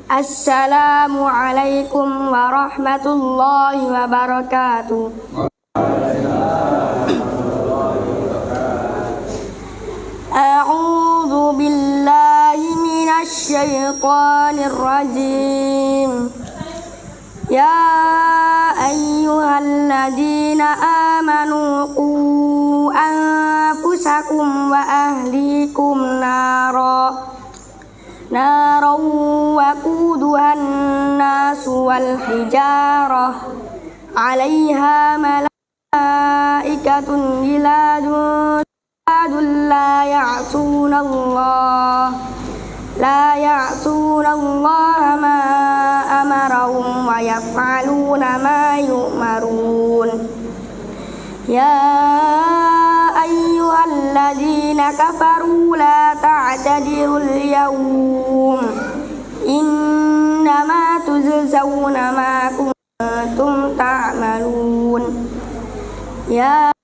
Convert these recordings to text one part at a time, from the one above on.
Assalamualaikum warahmatullahi wabarakatuh. A'udzu billahi minasy syaithanir rajim. Ya ayyuhalladzina amanu qu anfusakum wa ahlikum naran waquduhan nasu wal hijarah 'alaiha malaikatun ghiladun la ya'sunallaha ma amarahum wa yaf'aluna ma yu'marun. Ya ayyuhalladzina kafaru la ta'tadirul yawm innama tujzawna ma kuntum ta'malun. Ya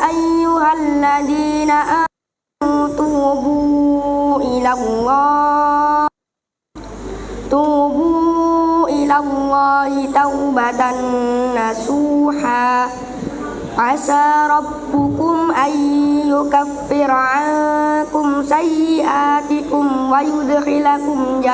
ayyuhalladzina amanu tubu ilallahi taubatan nasuha asa rabbukum an yukaffira ankum sayyi'atikum wa yudkhilakum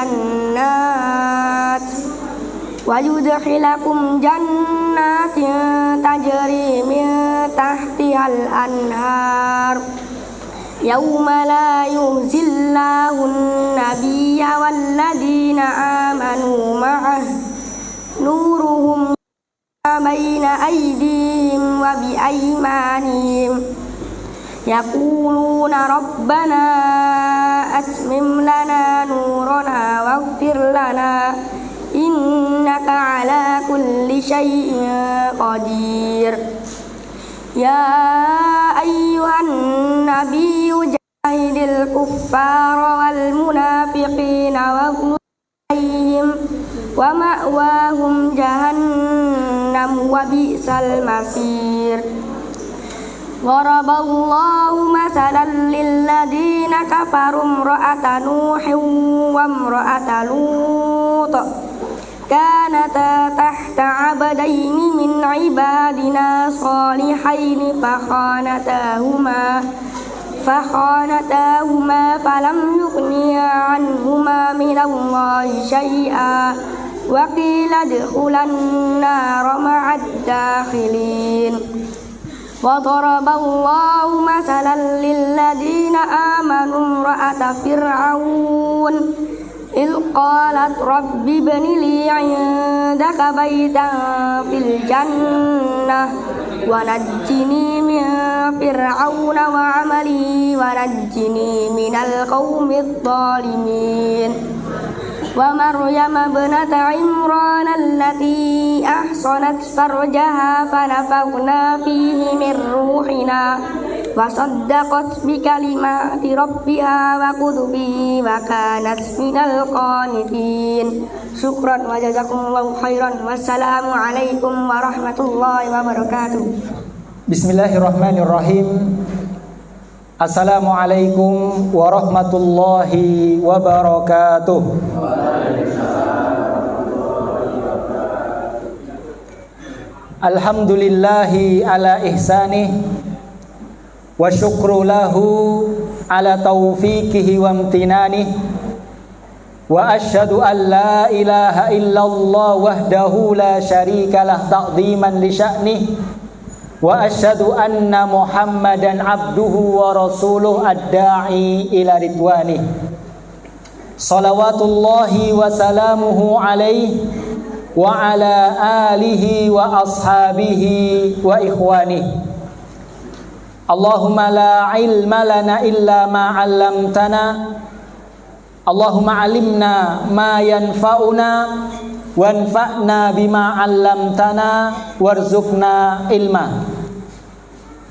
jannatin tajri min tahtihal anhar yauma la yuhzillahu an-nabiyya walladzina amanu ma'ah nuruhum baina aydihim wa bi aymanihim yaquluna rabbana atmim lana nurana waghfir lana innaka ala kulli syai'in qadir. Ya ayyuhan nabiyyu jahidil kuffara wal munafiqina waghluz alaihim wa ma'wahum jahannam wa bi'sal masir. Daraballahu masalan lilladzina kafaru imra'ata nuhin wa imra'ata lut kanata tahta abdaini min ibadina salihaini fakhanatahuma falam yughniya anhuma minallahi syai'a wa qila adkhulan nara ma'ad dakhilin. Wa daraballahu masalan lilladzina amanu imra'ata fir'aun إذ قالت رب ابن لي عندك بيتا في الجنة ونجني من فرعون وعمله ونجني من القوم الظالمين. ومريم ابنة عمران التي أحصنت فرجها فنفخنا فيه من روحنا وصدقت بكلمات ربها وكتبه وكانت من القانتين. شكرا وجزاكم الله خيرا والسلام عليكم ورحمة الله وبركاته. Bismillahirrahmanirrahim. Assalamualaikum warahmatullahi wabarakatuh. Alhamdulillahi ala ihsanih wa syukru lahu ala taufiqihi wa amtinanih wa asyhadu an la ilaha illallah wahdahu la syarikalah ta'dhiman li sya'nih wa asyhadu anna Muhammadan abduhu wa rasuluh ad-da'i ila ridwanih. Salawatullahi wa salamuhu alaihi wa ala alihi wa ashabihi wa ikhwanih. Allahumma la ilma lana illa ma 'allamtana. Allahumma 'allimna ma yanfa'una wanfa'na bima 'allamtana warzuqna ilma.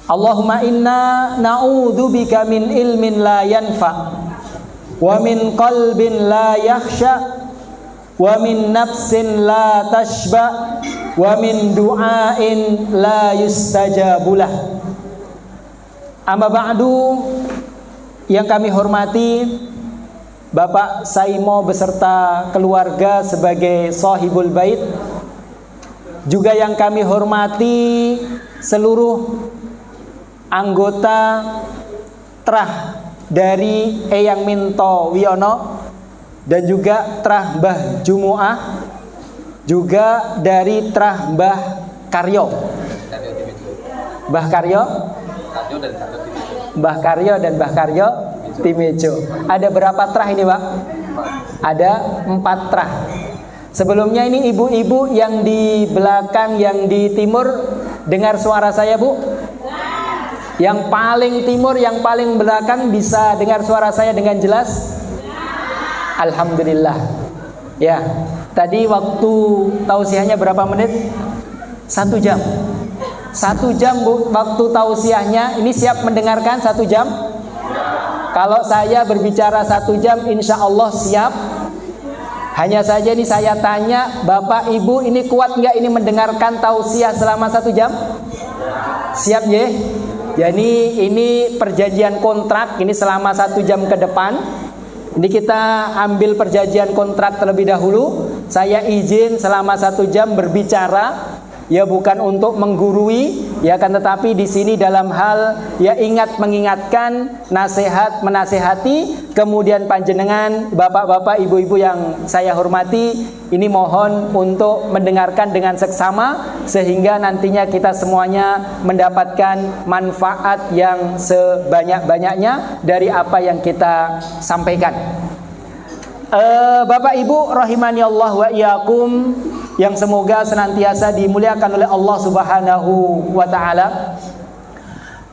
Allahumma inna na'udzubika min ilmin la yanfa' wa min qalbin la yakhsha wa min nafsin la tashba wa min du'ain la yustajabulah. Amma ba'du, yang kami hormati Bapak Saimo beserta keluarga sebagai Shahibul Bait, juga yang kami hormati seluruh anggota Trah dari Eyang Minto Wiono, dan juga Trah Mbah Jumuah, juga dari Trah Mbah Karyo. Mbah Karyo dan Mbah Karyo Timejo. Ada berapa trah ini, Pak? Ada 4 trah. Sebelumnya ini ibu-ibu yang di belakang, yang di timur, dengar suara saya, Bu? Yang paling timur, yang paling belakang bisa dengar suara saya dengan jelas? Alhamdulillah. Ya, tadi waktu tausiahnya berapa menit? 1 jam. 1 jam, Bu, waktu tausiahnya. Ini siap mendengarkan 1 jam? Kalau saya berbicara 1 jam, insya Allah siap. Hanya saja ini saya tanya, Bapak Ibu ini kuat nggak ini mendengarkan tausiah selama 1 jam? Siap ya? Jadi ini perjanjian kontrak, ini selama 1 jam ke depan. Ini kita ambil perjanjian kontrak terlebih dahulu. Saya izin selama 1 jam berbicara. Ya, bukan untuk menggurui, ya kan, tetapi di sini dalam hal ya ingat mengingatkan, nasihat menasehati. Kemudian panjenengan bapak-bapak, ibu-ibu yang saya hormati, ini mohon untuk mendengarkan dengan seksama sehingga nantinya kita semuanya mendapatkan manfaat yang sebanyak-banyaknya dari apa yang kita sampaikan. Bapak Ibu rahimani Allah wa iyyakum, yang semoga senantiasa dimuliakan oleh Allah Subhanahu wa taala.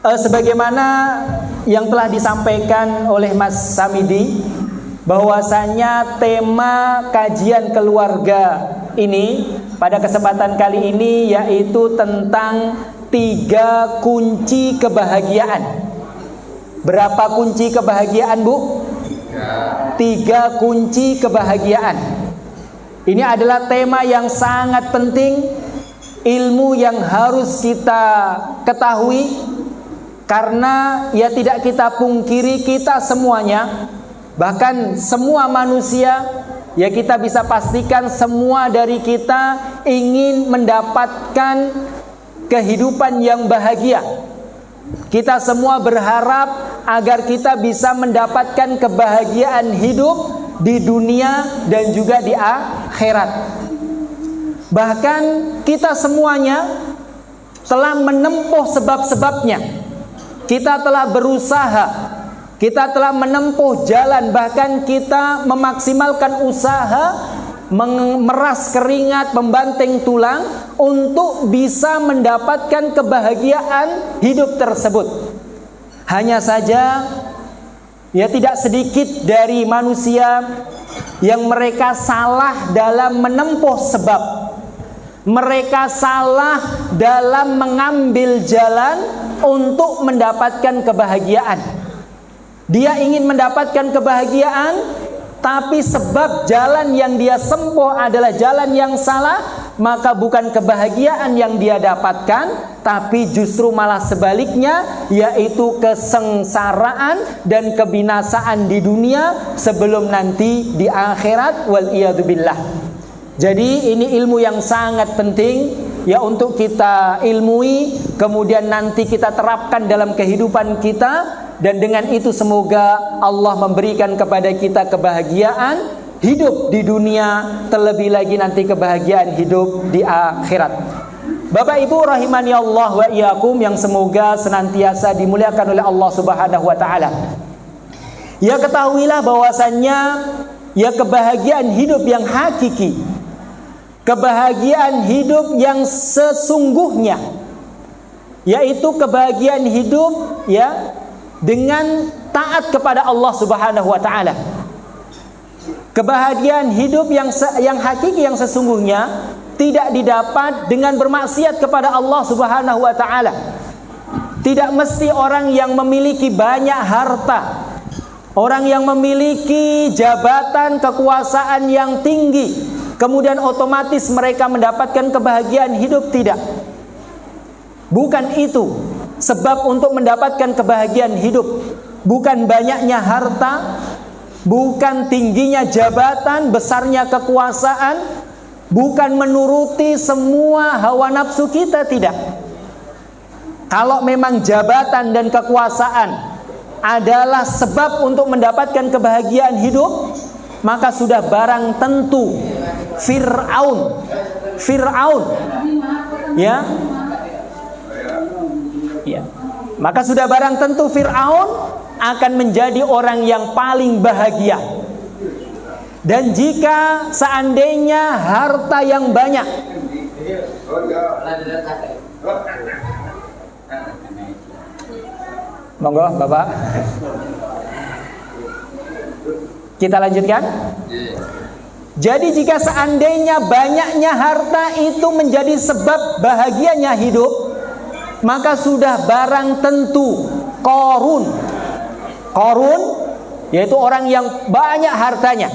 Sebagaimana yang telah disampaikan oleh Mas Samidi, bahwasanya tema kajian keluarga ini pada kesempatan kali ini yaitu tentang 3 kunci kebahagiaan. Berapa kunci kebahagiaan, Bu? 3 kunci kebahagiaan. Ini adalah tema yang sangat penting, ilmu yang harus kita ketahui, karena ya tidak kita pungkiri, kita semuanya, bahkan semua manusia, ya kita bisa pastikan semua dari kita ingin mendapatkan kehidupan yang bahagia. Kita semua berharap agar kita bisa mendapatkan kebahagiaan hidup di dunia dan juga di akhirat. Bahkan kita semuanya telah menempuh sebab-sebabnya. Kita telah berusaha, kita telah menempuh jalan, bahkan kita memaksimalkan usaha, memeras keringat, membanting tulang untuk bisa mendapatkan kebahagiaan hidup tersebut. Hanya saja ya tidak sedikit dari manusia yang mereka salah dalam menempuh sebab. Mereka salah dalam mengambil jalan untuk mendapatkan kebahagiaan. Dia ingin mendapatkan kebahagiaan, tapi sebab jalan yang dia sempuh adalah jalan yang salah, maka bukan kebahagiaan yang dia dapatkan, tapi justru malah sebaliknya, yaitu kesengsaraan dan kebinasaan di dunia sebelum nanti di akhirat, wal iyadu billah. Jadi ini ilmu yang sangat penting ya untuk kita ilmui, kemudian nanti kita terapkan dalam kehidupan kita, dan dengan itu semoga Allah memberikan kepada kita kebahagiaan hidup di dunia, terlebih lagi nanti kebahagiaan hidup di akhirat. Bapak Ibu rahimani Allah wa iyyakum, yang semoga senantiasa dimuliakan oleh Allah Subhanahu wa taala. Ya, ketahuilah bahwasannya ya kebahagiaan hidup yang hakiki, kebahagiaan hidup yang sesungguhnya, yaitu kebahagiaan hidup ya dengan taat kepada Allah Subhanahu wa taala. Kebahagiaan hidup yang hakiki, yang sesungguhnya tidak didapat dengan bermaksiat kepada Allah Subhanahu wa taala. Tidak mesti orang yang memiliki banyak harta, orang yang memiliki jabatan kekuasaan yang tinggi, kemudian otomatis mereka mendapatkan kebahagiaan hidup. Tidak. Bukan itu sebab untuk mendapatkan kebahagiaan hidup. Bukan banyaknya harta, bukan tingginya jabatan, besarnya kekuasaan, bukan menuruti semua hawa nafsu kita, tidak. Kalau memang jabatan dan kekuasaan adalah sebab untuk mendapatkan kebahagiaan hidup, maka sudah barang tentu Fir'aun, ya, maka sudah barang tentu Fir'aun akan menjadi orang yang paling bahagia. Dan jika seandainya harta yang banyak, monggo Bapak, kita lanjutkan. Jadi jika seandainya banyaknya harta itu menjadi sebab bahagianya hidup, maka sudah barang tentu Qarun, yaitu orang yang banyak hartanya,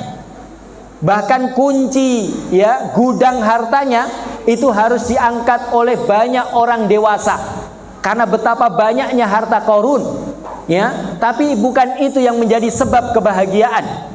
bahkan kunci, ya, gudang hartanya itu harus diangkat oleh banyak orang dewasa, karena betapa banyaknya harta Qarun, ya. Tapi bukan itu yang menjadi sebab kebahagiaan.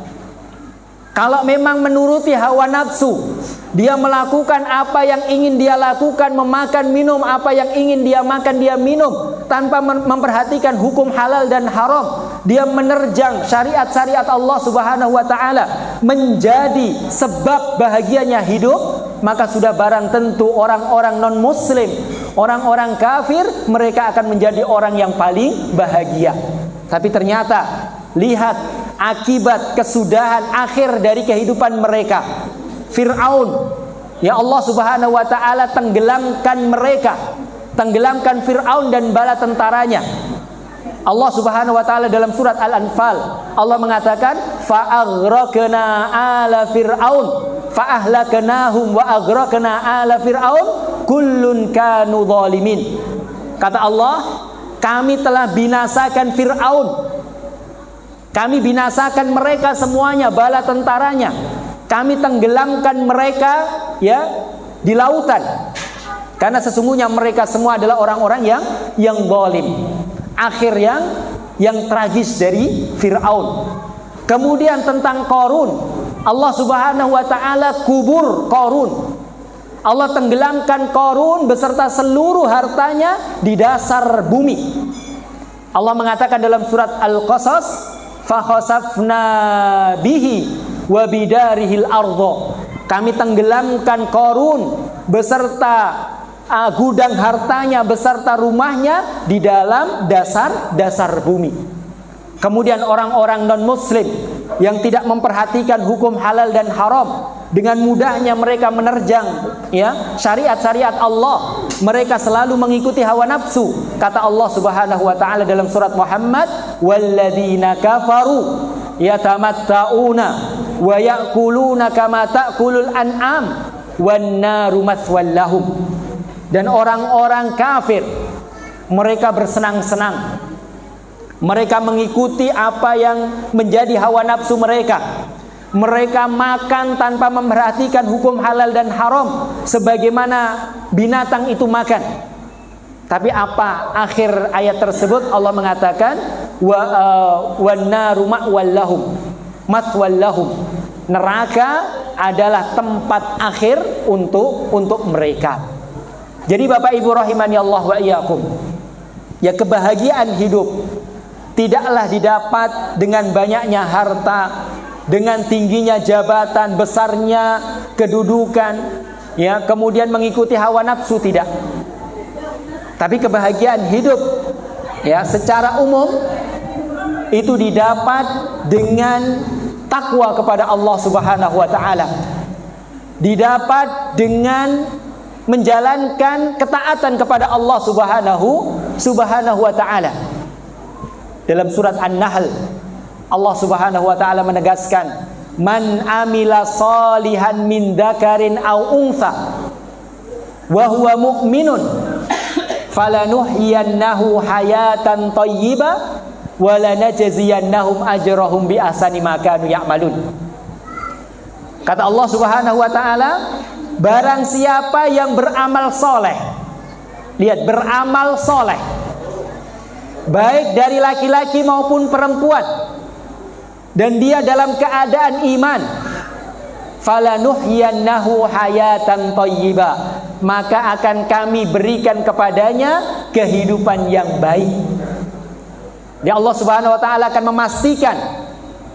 Kalau memang menuruti hawa nafsu, dia melakukan apa yang ingin dia lakukan, memakan minum apa yang ingin dia makan dia minum, tanpa memperhatikan hukum halal dan haram, dia menerjang syariat-syariat Allah Subhanahu wa taala menjadi sebab bahagianya hidup, maka sudah barang tentu orang-orang non muslim, orang-orang kafir, mereka akan menjadi orang yang paling bahagia. Tapi ternyata lihat akibat kesudahan akhir dari kehidupan mereka. Fir'aun, ya, Allah Subhanahu wa taala tenggelamkan mereka, tenggelamkan Fir'aun dan bala tentaranya. Allah Subhanahu wa taala dalam surat Al-Anfal, Allah mengatakan fa'aghraqna ala fir'aun fa'ahlaknahum wa aghraqna ala fir'aun kullun kanu zalimin. Kata Allah, kami telah binasakan Fir'aun, kami binasakan mereka semuanya, bala tentaranya, kami tenggelamkan mereka, ya, di lautan, karena sesungguhnya mereka semua adalah orang-orang yang zalim. Akhir yang tragis dari Fir'aun. Kemudian tentang Qarun, Allah Subhanahu wa taala kubur Qarun. Allah tenggelamkan Qarun beserta seluruh hartanya di dasar bumi. Allah mengatakan dalam surat Al-Qasas, fa khasafna bihi wa bidarihil ardh. Kami tenggelamkan Qarun beserta gudang hartanya, beserta rumahnya di dalam dasar bumi. Kemudian orang-orang non muslim yang tidak memperhatikan hukum halal dan haram, dengan mudahnya mereka menerjang, ya, syariat-syariat Allah. Mereka selalu mengikuti hawa nafsu. Kata Allah Subhanahu wa taala dalam surat Muhammad, walladzina kafaru yatamatta'una wa ya'kuluna kama ta'kulul an'am wan naru mathwal lahum. Dan orang-orang kafir, mereka bersenang-senang, mereka mengikuti apa yang menjadi hawa nafsu mereka. Mereka makan tanpa memperhatikan hukum halal dan haram, sebagaimana binatang itu makan. Tapi apa akhir ayat tersebut? Allah mengatakan wan naru ma'wal lahum mathwal lahum. Neraka adalah tempat akhir untuk mereka. Jadi Bapak Ibu rahimani Allah wa iyyakum, ya, kebahagiaan hidup tidaklah didapat dengan banyaknya harta, dengan tingginya jabatan, besarnya kedudukan, ya, kemudian mengikuti hawa nafsu, tidak. Tapi kebahagiaan hidup, ya, secara umum itu didapat dengan takwa kepada Allah Subhanahu wa taala. Didapat dengan menjalankan ketaatan kepada Allah Subhanahu wa taala. Dalam surat An-Nahl, Allah Subhanahu wa taala menegaskan, man amila salihan min dzakarin aw untha wa huwa mu'minun falanuhyiyannahu hayatan thayyibah wa lanajziyannahum ajrahum bi ahsani ma kanu ya'malun. Kata Allah Subhanahu wa taala, barang siapa yang beramal soleh, lihat, beramal soleh, baik dari laki-laki maupun perempuan, dan dia dalam keadaan iman, falanuhyiyannahu hayatan thayyibah, maka akan kami berikan kepadanya kehidupan yang baik. Jadi Allah Subhanahu wa taala akan memastikan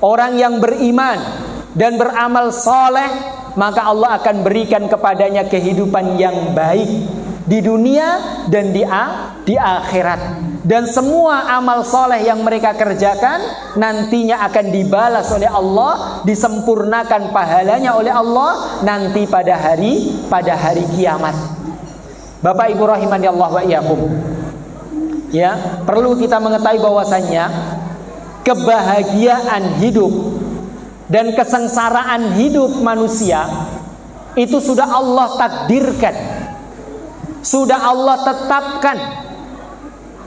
orang yang beriman dan beramal soleh, maka Allah akan berikan kepadanya kehidupan yang baik di dunia dan di akhirat. Dan semua amal soleh yang mereka kerjakan nantinya akan dibalas oleh Allah, disempurnakan pahalanya oleh Allah nanti pada hari kiamat. Bapak Ibu rahimani Allah wa iyyakum. Ya, perlu kita mengetahui bahwasannya kebahagiaan hidup dan kesengsaraan hidup manusia itu sudah Allah takdirkan, sudah Allah tetapkan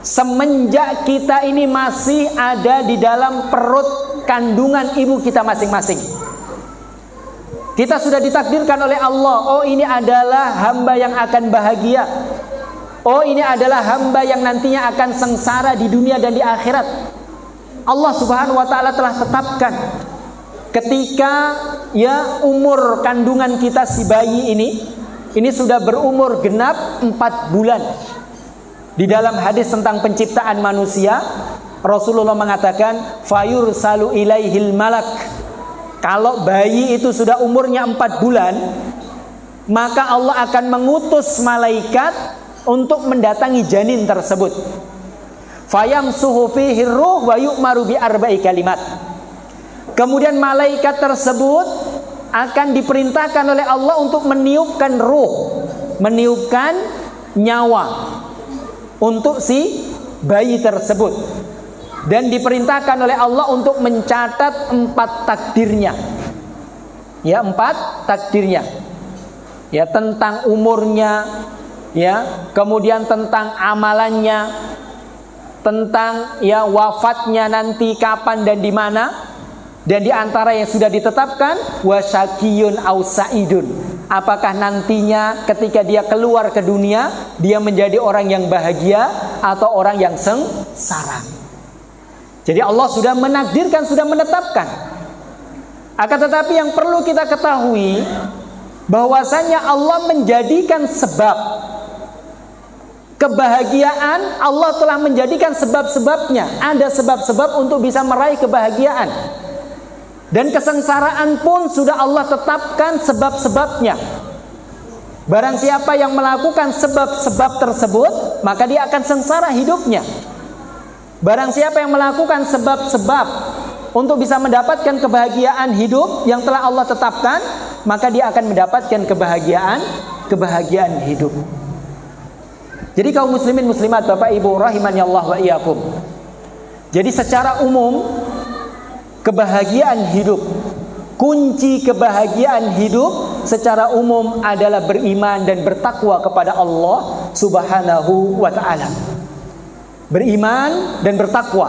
semenjak kita ini masih ada di dalam perut kandungan ibu kita masing-masing. Kita sudah ditakdirkan oleh Allah, oh ini adalah hamba yang akan bahagia, oh ini adalah hamba yang nantinya akan sengsara di dunia dan di akhirat. Allah Subhanahu wa taala telah tetapkan ketika ya umur kandungan kita si bayi ini sudah berumur genap 4 bulan. Di dalam hadis tentang penciptaan manusia, Rasulullah mengatakan fayursalu ilaihil malak. Kalau bayi itu sudah umurnya 4 bulan, maka Allah akan mengutus malaikat untuk mendatangi janin tersebut. Fayamsuhu fihi ruh wa yu'maru bi arba'i kalimat. Kemudian malaikat tersebut akan diperintahkan oleh Allah untuk meniupkan ruh, meniupkan nyawa untuk si bayi tersebut, dan diperintahkan oleh Allah untuk mencatat 4 takdirnya. Ya, 4 takdirnya. Ya, tentang umurnya, ya, kemudian tentang amalannya, tentang ya wafatnya nanti kapan dan di mana. Dan di antara yang sudah ditetapkan wasyakiyun au saidun, apakah nantinya ketika dia keluar ke dunia dia menjadi orang yang bahagia atau orang yang sengsara. Jadi Allah sudah menakdirkan, sudah menetapkan. Akan tetapi yang perlu kita ketahui bahwasanya Allah menjadikan sebab kebahagiaan, Allah telah menjadikan sebab-sebabnya. Ada sebab-sebab untuk bisa meraih kebahagiaan. Dan kesengsaraan pun sudah Allah tetapkan sebab-sebabnya. Barang siapa yang melakukan sebab-sebab tersebut, maka dia akan sengsara hidupnya. Barang siapa yang melakukan sebab-sebab untuk bisa mendapatkan kebahagiaan hidup yang telah Allah tetapkan, maka dia akan mendapatkan kebahagiaan hidup. Jadi kaum muslimin muslimat, Bapak Ibu rahimani Allah wa iyyakum. Jadi secara umum kebahagiaan hidup, kunci kebahagiaan hidup secara umum adalah beriman dan bertakwa kepada Allah Subhanahu wa ta'ala. Beriman dan bertakwa,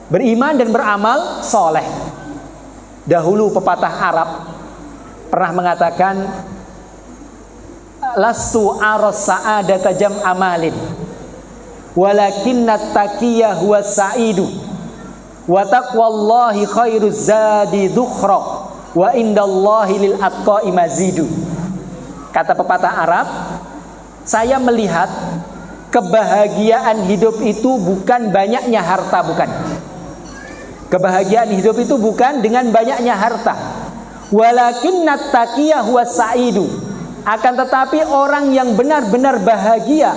beriman dan beramal soleh. Dahulu pepatah Arab pernah mengatakan, lastu aras sa'adata jam amalin walakinnat taqiyya huwa sa'idu wa taqwallahi khairuz zadi dukhra wa indallahi lil atqa'i mazidu. Kata pepatah Arab, saya melihat kebahagiaan hidup itu bukan banyaknya harta, bukan. Kebahagiaan hidup itu bukan dengan banyaknya harta. Walakinnat taqiyya huwa sa'idu. Akan tetapi orang yang benar-benar bahagia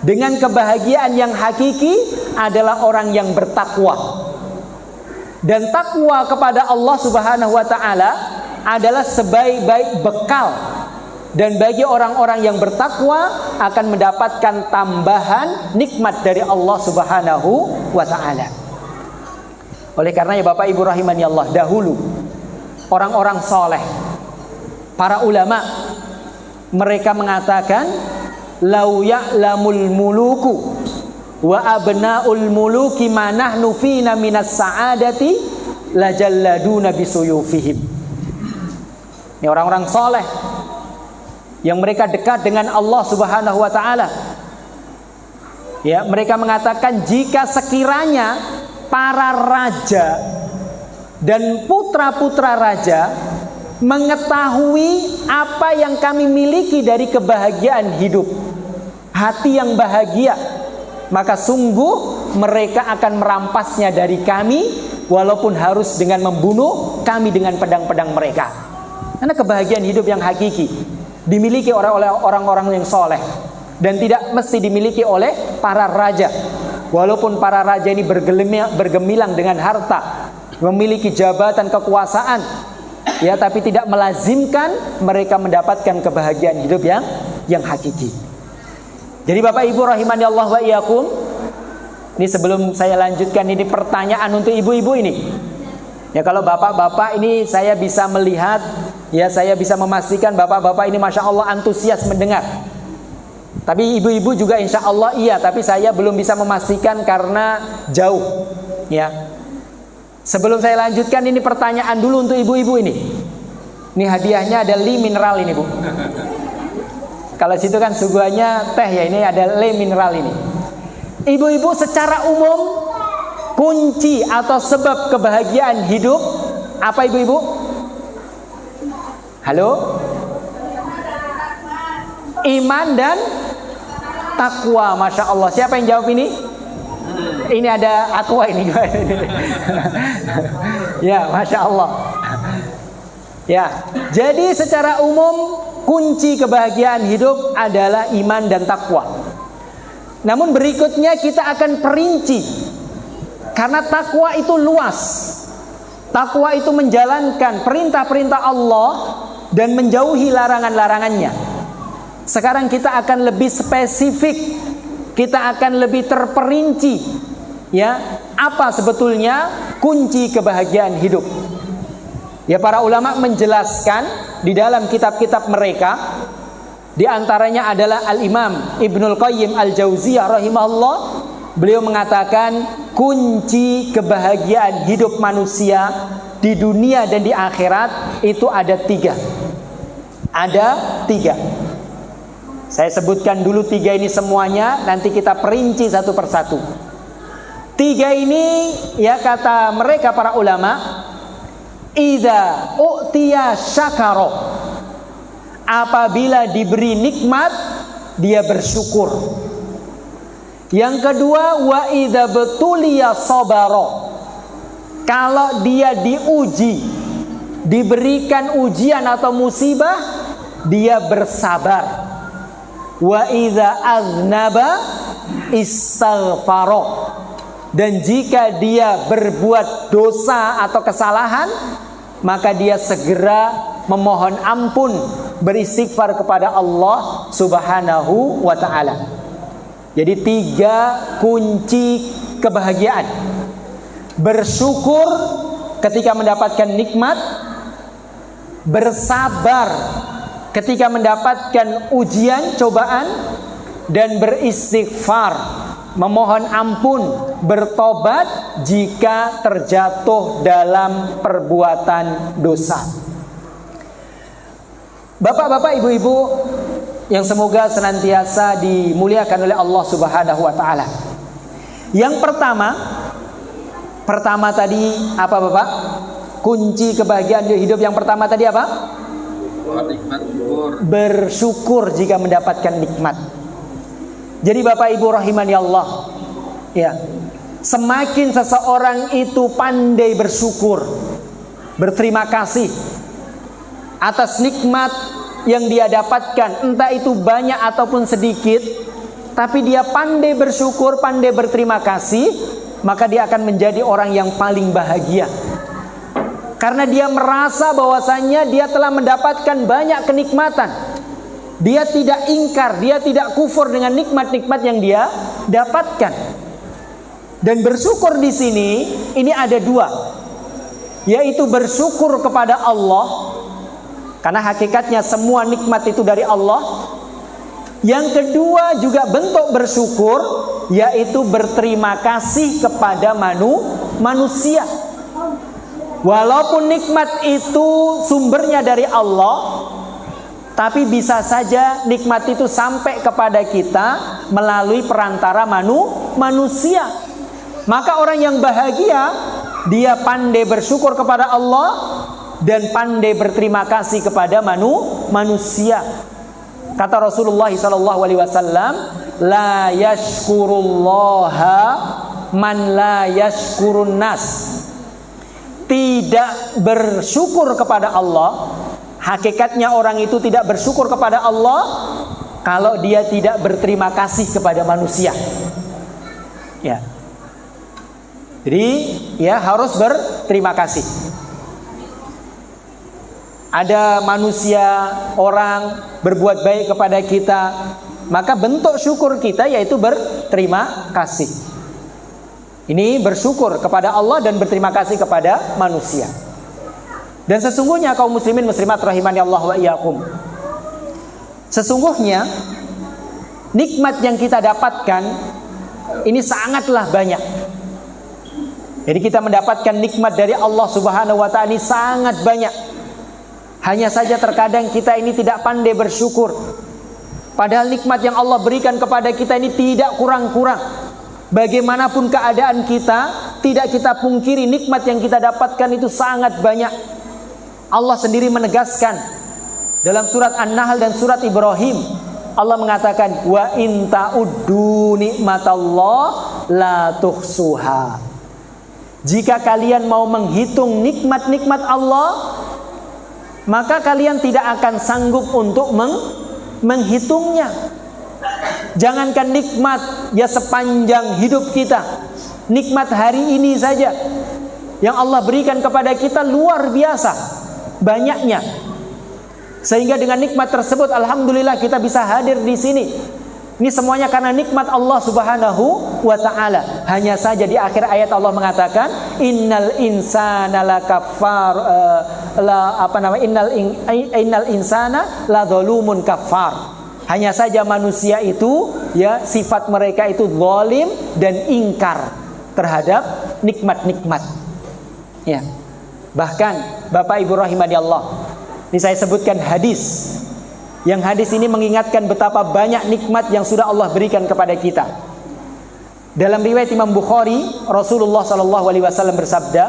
dengan kebahagiaan yang hakiki adalah orang yang bertakwa. Dan takwa kepada Allah Subhanahu wa ta'ala adalah sebaik-baik bekal. Dan bagi orang-orang yang bertakwa akan mendapatkan tambahan nikmat dari Allah Subhanahu wa ta'ala. Oleh karenanya Bapak Ibu rahimani Allah, dahulu orang-orang soleh, para ulama, mereka mengatakan lau ya'lamul muluku wa abna'ul muluki ma nahnu fina minas sa'adati lajalladuna bisuyufihim. Ini orang-orang soleh yang mereka dekat dengan Allah Subhanahu wa ta'ala. Ya, mereka mengatakan jika sekiranya para raja dan putra-putra raja mengetahui apa yang kami miliki dari kebahagiaan hidup, hati yang bahagia, maka sungguh mereka akan merampasnya dari kami, walaupun harus dengan membunuh kami dengan pedang-pedang mereka. Karena kebahagiaan hidup yang hakiki dimiliki oleh orang-orang yang soleh, dan tidak mesti dimiliki oleh para raja. Walaupun para raja ini bergemilang dengan harta, memiliki jabatan kekuasaan, ya, tapi tidak melazimkan mereka mendapatkan kebahagiaan hidup yang hakiki. Jadi Bapak Ibu rahimani Allah wa iyyakum, ini sebelum saya lanjutkan, ini pertanyaan untuk ibu-ibu ini. Ya, kalau bapak-bapak ini saya bisa melihat, ya, saya bisa memastikan bapak-bapak ini masya Allah antusias mendengar. Tapi ibu-ibu juga insya Allah iya, tapi saya belum bisa memastikan karena jauh. Ya. Sebelum saya lanjutkan, ini pertanyaan dulu untuk ibu-ibu ini. Ini hadiahnya ada le mineral ini, Bu. Kalau situ kan suguhannya teh, ya, ini ada le mineral ini. Ibu-ibu, secara umum kunci atau sebab kebahagiaan hidup apa, ibu-ibu? Halo? Iman dan takwa, masya Allah. Siapa yang jawab ini? Ini ada aqua ini. Ya, masya Allah. Ya, jadi secara umum kunci kebahagiaan hidup adalah iman dan takwa. Namun berikutnya kita akan perinci, karena takwa itu luas. Takwa itu menjalankan perintah-perintah Allah dan menjauhi larangan-larangannya. Sekarang kita akan lebih spesifik, kita akan lebih terperinci, ya, apa sebetulnya kunci kebahagiaan hidup. Ya, para ulama menjelaskan di dalam kitab-kitab mereka, di antaranya adalah Al-Imam Ibnul Qayyim Al-Jauziyah rahimahullah. Beliau mengatakan kunci kebahagiaan hidup manusia di dunia dan di akhirat itu ada tiga. Ada tiga. Saya sebutkan dulu tiga ini semuanya, nanti kita perinci satu persatu. Tiga ini, ya, kata mereka para ulama, idza u'tiya syakara, apabila diberi nikmat dia bersyukur. Yang kedua, wa idza betuliya sabara, kalau dia diuji, diberikan ujian atau musibah, dia bersabar. Wa idza aznaba istaghfara, dan jika dia berbuat dosa atau kesalahan, maka dia segera memohon ampun, beristighfar kepada Allah Subhanahu wa ta'ala. Jadi tiga kunci kebahagiaan: bersyukur ketika mendapatkan nikmat, bersabar ketika mendapatkan ujian, cobaan, dan beristighfar, memohon ampun, bertobat jika terjatuh dalam perbuatan dosa. Bapak-bapak, ibu-ibu yang semoga senantiasa dimuliakan oleh Allah Subhanahu wa ta'ala. Yang pertama tadi apa, Bapak? Kunci kebahagiaan hidup yang pertama tadi apa? Bersyukur jika mendapatkan nikmat. Jadi Bapak Ibu rahimani Allah, ya, semakin seseorang itu pandai bersyukur, berterima kasih atas nikmat yang dia dapatkan, entah itu banyak ataupun sedikit, tapi dia pandai bersyukur, pandai berterima kasih, maka dia akan menjadi orang yang paling bahagia. Karena dia merasa bahwasannya dia telah mendapatkan banyak kenikmatan. Dia tidak ingkar, dia tidak kufur dengan nikmat-nikmat yang dia dapatkan. Dan bersyukur di sini ini ada dua, yaitu bersyukur kepada Allah, karena hakikatnya semua nikmat itu dari Allah. Yang kedua juga bentuk bersyukur, yaitu berterima kasih kepada manusia. Walaupun nikmat itu sumbernya dari Allah, tapi bisa saja nikmat itu sampai kepada kita melalui perantara manusia. Maka orang yang bahagia dia pandai bersyukur kepada Allah dan pandai berterima kasih kepada manusia. Kata Rasulullah SAW, la yashkurullaha man la yashkurun nas. Tidak bersyukur kepada Allah, hakikatnya orang itu tidak bersyukur kepada Allah kalau dia tidak berterima kasih kepada manusia. Ya. Jadi ya harus berterima kasih. Ada manusia, orang berbuat baik kepada kita, maka bentuk syukur kita yaitu berterima kasih. Ini bersyukur kepada Allah dan berterima kasih kepada manusia. Dan sesungguhnya kaum muslimin muslimat rahimani Allah wa iyyakum, sesungguhnya nikmat yang kita dapatkan ini sangatlah banyak. Jadi kita mendapatkan nikmat dari Allah Subhanahu wa taala ini sangat banyak. Hanya saja terkadang kita ini tidak pandai bersyukur. Padahal nikmat yang Allah berikan kepada kita ini tidak kurang-kurang. Bagaimanapun keadaan kita, tidak kita pungkiri nikmat yang kita dapatkan itu sangat banyak. Allah sendiri menegaskan dalam surat An-Nahl dan surat Ibrahim, Allah mengatakan, wa in ta'uddu nikmatallah la tuhsuha. Jika kalian mau menghitung nikmat-nikmat Allah, maka kalian tidak akan sanggup untuk menghitungnya. Jangankan nikmat ya sepanjang hidup kita, nikmat hari ini saja yang Allah berikan kepada kita luar biasa banyaknya. Sehingga dengan nikmat tersebut alhamdulillah kita bisa hadir di sini. Ini semuanya karena nikmat Allah Subhanahu wa taala. Hanya saja di akhir ayat Allah mengatakan innal insana innal insana la zalumun kafar. Hanya saja manusia itu ya sifat mereka itu zalim dan ingkar terhadap nikmat-nikmat. Ya. Bahkan Bapak Ibu rahimani Allah, ini saya sebutkan hadis. Yang hadis ini mengingatkan betapa banyak nikmat yang sudah Allah berikan kepada kita. Dalam riwayat Imam Bukhari, Rasulullah SAW bersabda,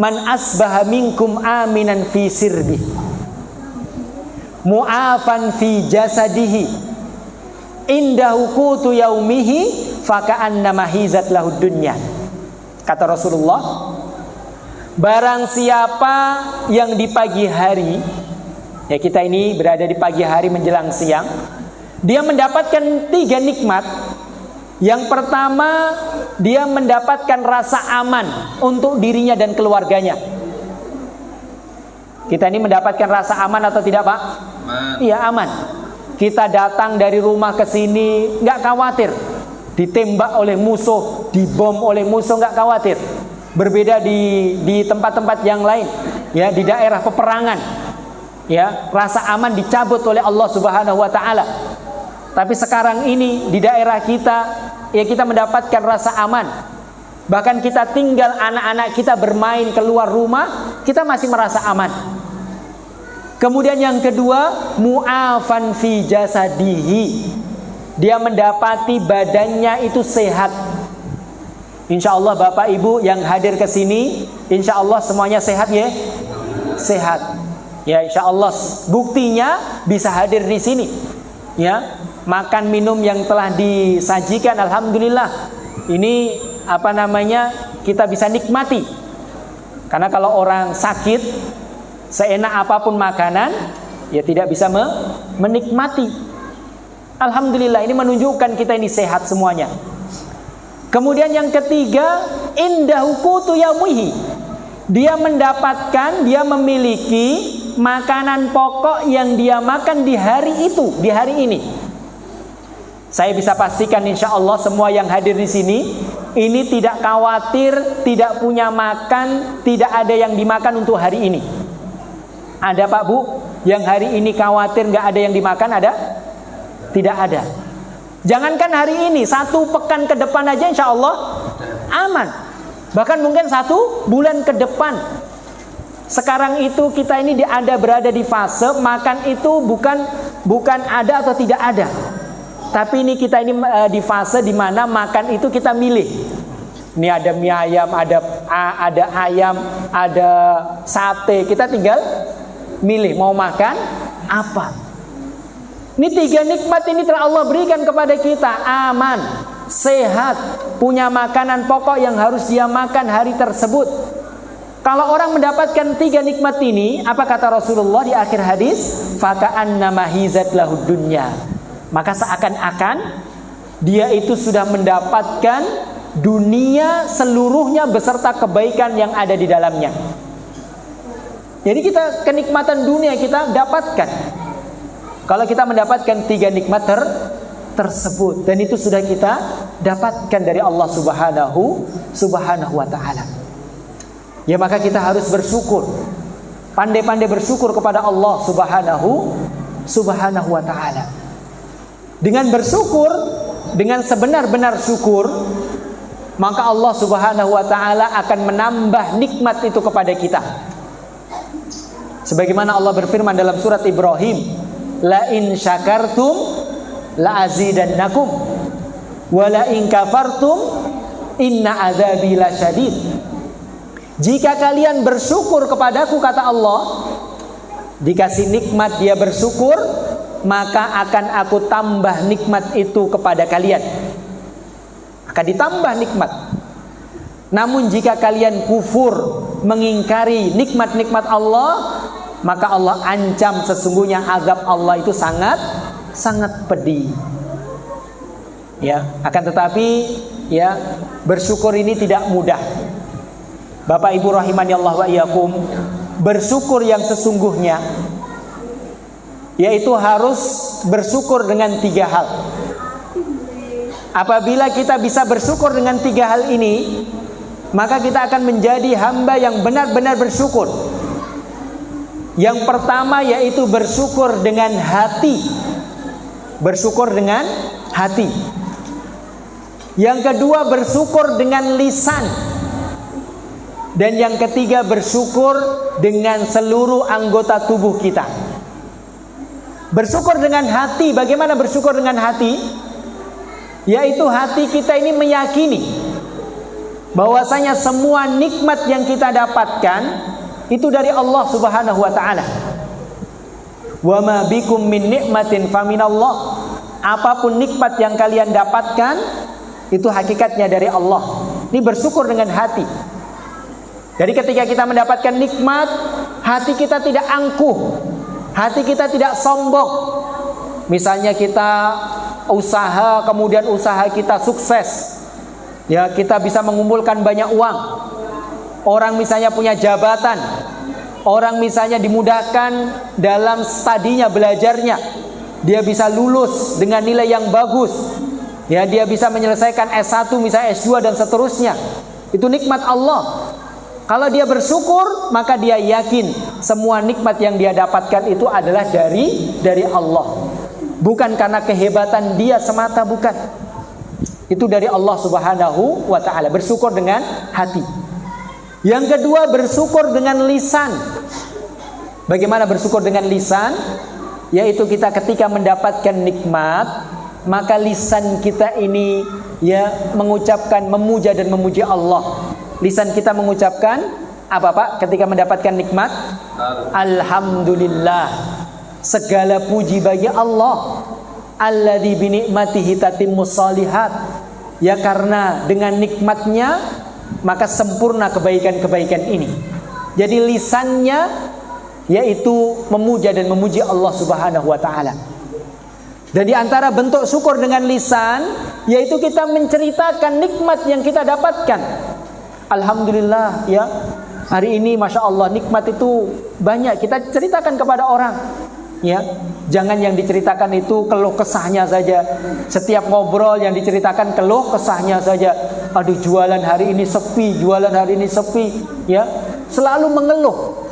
"Man asbaha minkum aminan fi sirbi, mu'afan fi jasadihi, indahu qutu yaumihi, faka'annama hizat lahud dunya." Kata Rasulullah, barang siapa yang di pagi hari, ya kita ini berada di pagi hari menjelang siang, dia mendapatkan 3 nikmat. Yang pertama, dia mendapatkan rasa aman untuk dirinya dan keluarganya. Kita ini mendapatkan rasa aman atau tidak, Pak? Iya, aman. Kita datang dari rumah ke sini nggak khawatir ditembak oleh musuh, dibom oleh musuh, nggak khawatir. Berbeda di tempat-tempat yang lain, ya di daerah peperangan, ya rasa aman dicabut oleh Allah Subhanahu wa taala. Tapi sekarang ini di daerah kita, ya kita mendapatkan rasa aman. Bahkan kita tinggal, anak-anak kita bermain keluar rumah, kita masih merasa aman. Kemudian yang kedua, mu'afan fi jasadihi. Dia mendapati badannya itu sehat. Insya Allah Bapak Ibu yang hadir ke sini, insya Allah semuanya sehat ya? Sehat. Ya insya Allah buktinya bisa hadir di sini. Ya, makan minum yang telah disajikan, alhamdulillah. Ini kita bisa nikmati. Karena kalau orang sakit, seenak apapun makanan, ya tidak bisa menikmati. Alhamdulillah, ini menunjukkan kita ini sehat semuanya. Kemudian yang ketiga, indahu qutu yaumihi. Dia mendapatkan, dia memiliki makanan pokok yang dia makan di hari itu, di hari ini. Saya bisa pastikan insya Allah semua yang hadir di sini ini tidak khawatir, tidak punya makan, tidak ada yang dimakan untuk hari ini. Ada Pak Bu yang hari ini khawatir nggak ada yang dimakan, ada? Tidak ada. Jangankan hari ini, 1 pekan ke depan aja insya Allah aman. Bahkan mungkin 1 bulan ke depan. Sekarang itu kita ini berada di fase makan itu bukan ada atau tidak ada. Tapi ini kita ini di fase di mana makan itu kita milih. Ini ada mie ayam, ada ayam, ada sate. Kita tinggal milih mau makan apa. Ini 3 nikmat ini telah Allah berikan kepada kita. Aman, sehat, punya makanan pokok yang harus dia makan hari tersebut. Kalau orang mendapatkan 3 nikmat ini, apa kata Rasulullah di akhir hadis? Faka'annama hizat lahud dunya. Maka seakan-akan dia itu sudah mendapatkan dunia seluruhnya beserta kebaikan yang ada di dalamnya. Jadi kita kenikmatan dunia kita dapatkan kalau kita mendapatkan 3 nikmat tersebut, dan itu sudah kita dapatkan dari Allah Subhanahu wa ta'ala. Ya, maka kita harus bersyukur, pandai-pandai bersyukur kepada Allah Subhanahu wa ta'ala. Dengan bersyukur, dengan sebenar-benar syukur, maka Allah Subhanahu wa ta'ala akan menambah nikmat itu kepada kita. Sebagaimana Allah berfirman dalam surat Ibrahim, la in syakartum la azidannakum wa la in kafartum inna adzabi lasyadid. Jika kalian bersyukur kepadaku, kata Allah, dikasih nikmat dia bersyukur, maka akan aku tambah nikmat itu kepada kalian. Akan ditambah nikmat. Namun jika kalian kufur, mengingkari nikmat-nikmat Allah, maka Allah ancam sesungguhnya azab Allah itu sangat pedih. Ya, akan tetapi ya, bersyukur ini tidak mudah. Bapak Ibu rahimani Allah wa iyyakum, bersyukur yang sesungguhnya yaitu harus bersyukur dengan 3 hal. Apabila kita bisa bersyukur dengan 3 hal ini, maka kita akan menjadi hamba yang benar-benar bersyukur. Yang pertama yaitu bersyukur dengan hati. Bersyukur dengan hati. Yang kedua bersyukur dengan lisan. Dan yang ketiga bersyukur dengan seluruh anggota tubuh kita. Bersyukur dengan hati. Bagaimana bersyukur dengan hati? Yaitu hati kita ini meyakini bahwasanya semua nikmat yang kita dapatkan itu dari Allah Subhanahu wa ta'ala. Wa ma bikum min nikmatin faminallah. Apapun nikmat yang kalian dapatkan itu hakikatnya dari Allah. Ini bersyukur dengan hati. Jadi ketika kita mendapatkan nikmat, hati kita tidak angkuh, hati kita tidak sombong. Misalnya kita usaha, kemudian usaha kita sukses, ya, kita bisa mengumpulkan banyak uang. Orang misalnya punya jabatan, orang misalnya dimudahkan dalam studinya, belajarnya, dia bisa lulus dengan nilai yang bagus, ya, dia bisa menyelesaikan S1 misalnya S2 dan seterusnya. Itu nikmat Allah. Kalau dia bersyukur, maka dia yakin semua nikmat yang dia dapatkan itu adalah dari Allah. Bukan karena kehebatan dia semata, bukan. Itu dari Allah Subhanahu wa ta'ala. Bersyukur dengan hati. Yang kedua bersyukur dengan lisan. Bagaimana bersyukur dengan lisan? Yaitu kita ketika mendapatkan nikmat, maka lisan kita ini ya mengucapkan, memuja dan memuji Allah. Lisan kita mengucapkan apa Pak ketika mendapatkan nikmat? Alhamdulillah. Segala puji bagi Allah. Alladzi bi ni'matihi tatimmus shalihat. Ya, karena dengan nikmatnya maka sempurna kebaikan-kebaikan ini. Jadi lisannya yaitu memuja dan memuji Allah Subhanahu wa ta'ala. Dan di antara bentuk syukur dengan lisan yaitu kita menceritakan nikmat yang kita dapatkan. Alhamdulillah ya, hari ini Masya Allah nikmat itu banyak, kita ceritakan kepada orang. Ya, jangan yang diceritakan itu keluh kesahnya saja. Setiap ngobrol yang diceritakan keluh kesahnya saja. Aduh, jualan hari ini sepi, jualan hari ini sepi. Ya, selalu mengeluh.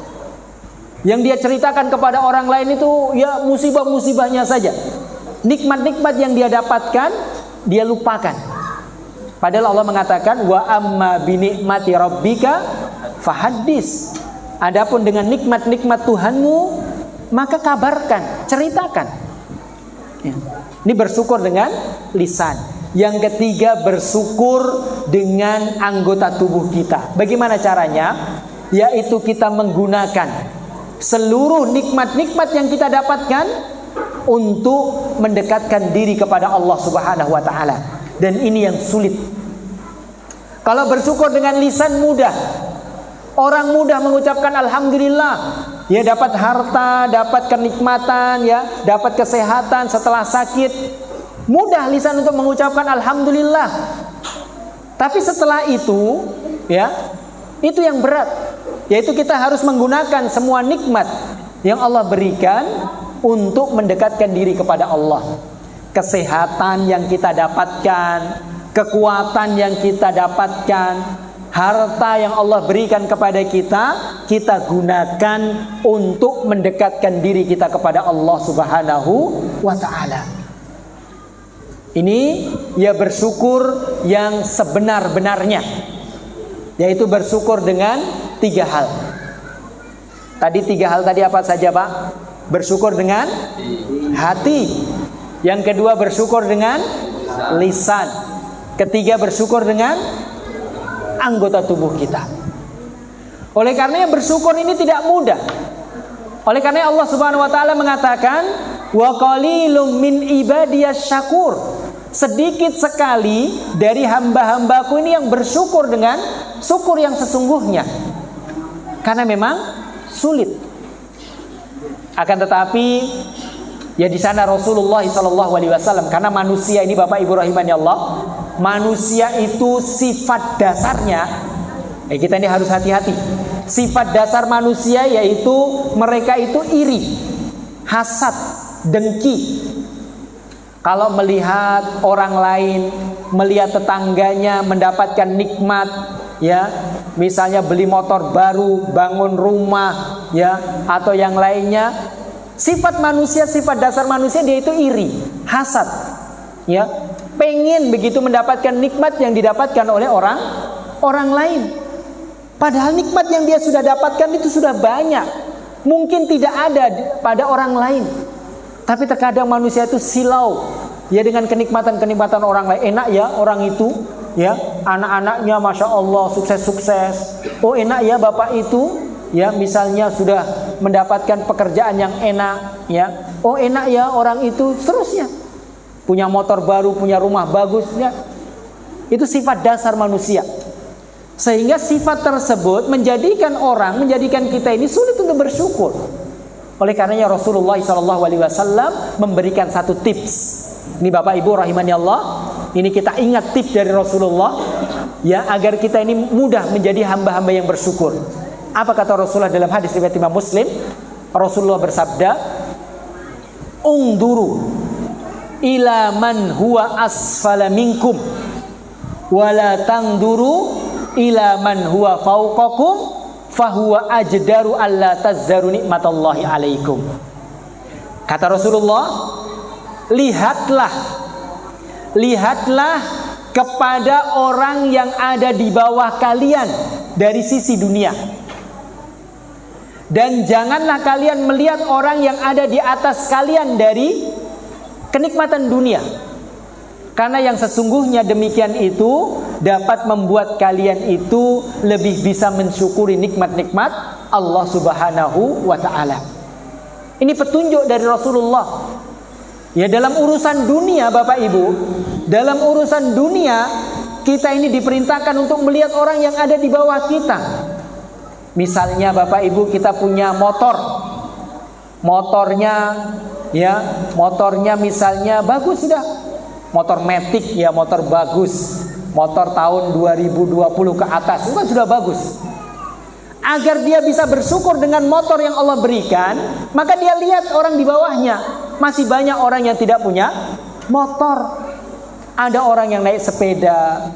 Yang dia ceritakan kepada orang lain itu ya musibah-musibahnya saja. Nikmat-nikmat yang dia dapatkan dia lupakan. Padahal Allah mengatakan wa amma bi ni'mati rabbika fahaddis. Adapun dengan nikmat-nikmat Tuhanmu maka kabarkan, ceritakan. Ya. Ini bersyukur dengan lisan. Yang ketiga, bersyukur dengan anggota tubuh kita. Bagaimana caranya? Yaitu kita menggunakan seluruh nikmat-nikmat yang kita dapatkan untuk mendekatkan diri kepada Allah Subhanahu wa taala. Dan ini yang sulit. Kalau bersyukur dengan lisan mudah. Orang mudah mengucapkan alhamdulillah. Ya, dapat harta, dapat kenikmatan, ya, dapat kesehatan setelah sakit. Mudah lisan untuk mengucapkan alhamdulillah. Tapi setelah itu, ya, itu yang berat. Yaitu kita harus menggunakan semua nikmat yang Allah berikan untuk mendekatkan diri kepada Allah. Kesehatan yang kita dapatkan, kekuatan yang kita dapatkan, harta yang Allah berikan kepada kita, kita gunakan untuk mendekatkan diri kita kepada Allah Subhanahu wa ta'ala. Ini ya bersyukur yang sebenar-benarnya, yaitu bersyukur dengan 3 hal. Tadi 3 hal tadi apa saja, Pak? Bersyukur dengan hati. Yang kedua, bersyukur dengan lisan. Ketiga, bersyukur dengan anggota tubuh kita. Oleh karenanya bersyukur ini tidak mudah. Oleh karena Allah Subhanahu wa taala mengatakan, wa qalilum min ibadiyas syakur. Sedikit sekali dari hamba-hambaku ini yang bersyukur dengan syukur yang sesungguhnya. Karena memang sulit. Akan tetapi ya di sana Rasulullah SAW, karena manusia ini Bapak Ibu rahimani Allah, manusia itu sifat dasarnya, kita ini harus hati-hati. Sifat dasar manusia yaitu mereka itu iri, hasad, dengki. Kalau melihat orang lain, melihat tetangganya mendapatkan nikmat, ya, misalnya beli motor baru, bangun rumah, ya, atau yang lainnya, sifat manusia, sifat dasar manusia dia itu iri, hasad, ya, pengen begitu mendapatkan nikmat yang didapatkan oleh orang lain. Padahal nikmat yang dia sudah dapatkan itu sudah banyak, mungkin tidak ada pada orang lain. Tapi terkadang manusia itu silau, ya, dengan kenikmatan-kenikmatan orang lain. Enak ya orang itu, ya, anak-anaknya masya Allah sukses-sukses. Oh enak ya bapak itu, ya, misalnya sudah mendapatkan pekerjaan yang enak, ya. Oh enak ya orang itu, seterusnya. Punya motor baru, punya rumah bagus, ya. Itu sifat dasar manusia. Sehingga sifat tersebut menjadikan kita ini sulit untuk bersyukur. Oleh karenanya Rasulullah SAW memberikan satu tips. Ini Bapak Ibu rahimani Allah, ini kita ingat tips dari Rasulullah, ya, agar kita ini mudah menjadi hamba-hamba yang bersyukur. Apa kata Rasulullah dalam hadis riwayat Imam Muslim? Rasulullah bersabda, "Ungduru ila man huwa asfala minkum, wala tangduru ila man huwa fauqakum, fahuwa ajdaru alla tazdaru nikmatallahi alaikum." Kata Rasulullah, lihatlah kepada orang yang ada di bawah kalian dari sisi dunia, dan janganlah kalian melihat orang yang ada di atas kalian dari kenikmatan dunia. Karena yang sesungguhnya demikian itu dapat membuat kalian itu lebih bisa mensyukuri nikmat-nikmat Allah Subhanahu wa ta'ala. Ini petunjuk dari Rasulullah. Ya, dalam urusan dunia Bapak Ibu, dalam urusan dunia kita ini diperintahkan untuk melihat orang yang ada di bawah kita. Misalnya Bapak Ibu, kita punya motornya misalnya bagus sudah, motor Matic, ya, motor bagus, motor tahun 2020 ke atas, itu kan sudah bagus. Agar dia bisa bersyukur dengan motor yang Allah berikan, maka dia lihat orang di bawahnya. Masih banyak orang yang tidak punya motor. Ada orang yang naik sepeda,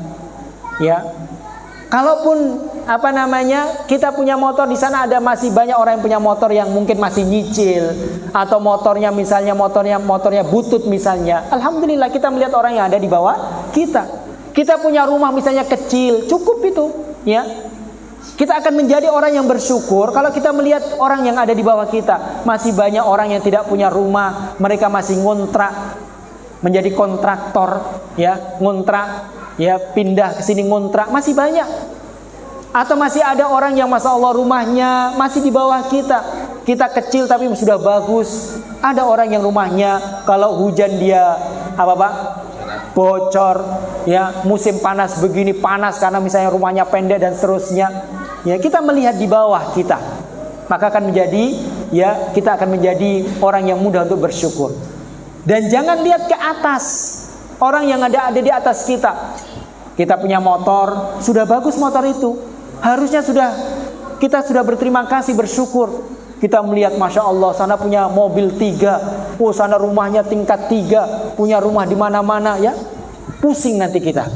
ya. Kalaupun kita punya motor, di sana ada masih banyak orang yang punya motor yang mungkin masih nyicil, atau motornya misalnya motornya butut misalnya. Alhamdulillah kita melihat orang yang ada di bawah kita. Kita punya rumah misalnya kecil, cukup itu, ya. Kita akan menjadi orang yang bersyukur kalau kita melihat orang yang ada di bawah kita. Masih banyak orang yang tidak punya rumah, mereka masih ngontrak. menjadi kontraktor, ya, ngontrak, ya, pindah ke sini ngontrak, masih banyak. Atau masih ada orang yang masya Allah rumahnya masih di bawah kita. Kita kecil tapi sudah bagus. Ada orang yang rumahnya kalau hujan dia bocor, ya, musim panas begini panas karena misalnya rumahnya pendek dan seterusnya. Ya, kita melihat di bawah kita, maka akan menjadi, ya, kita akan menjadi orang yang mudah untuk bersyukur. Dan jangan lihat ke atas, orang yang ada di atas kita. Kita punya motor, sudah bagus motor itu. Harusnya kita sudah berterima kasih, bersyukur. Kita melihat masya Allah, sana punya mobil 3, oh sana rumahnya tingkat 3, punya rumah di mana-mana, ya. Pusing nanti kita.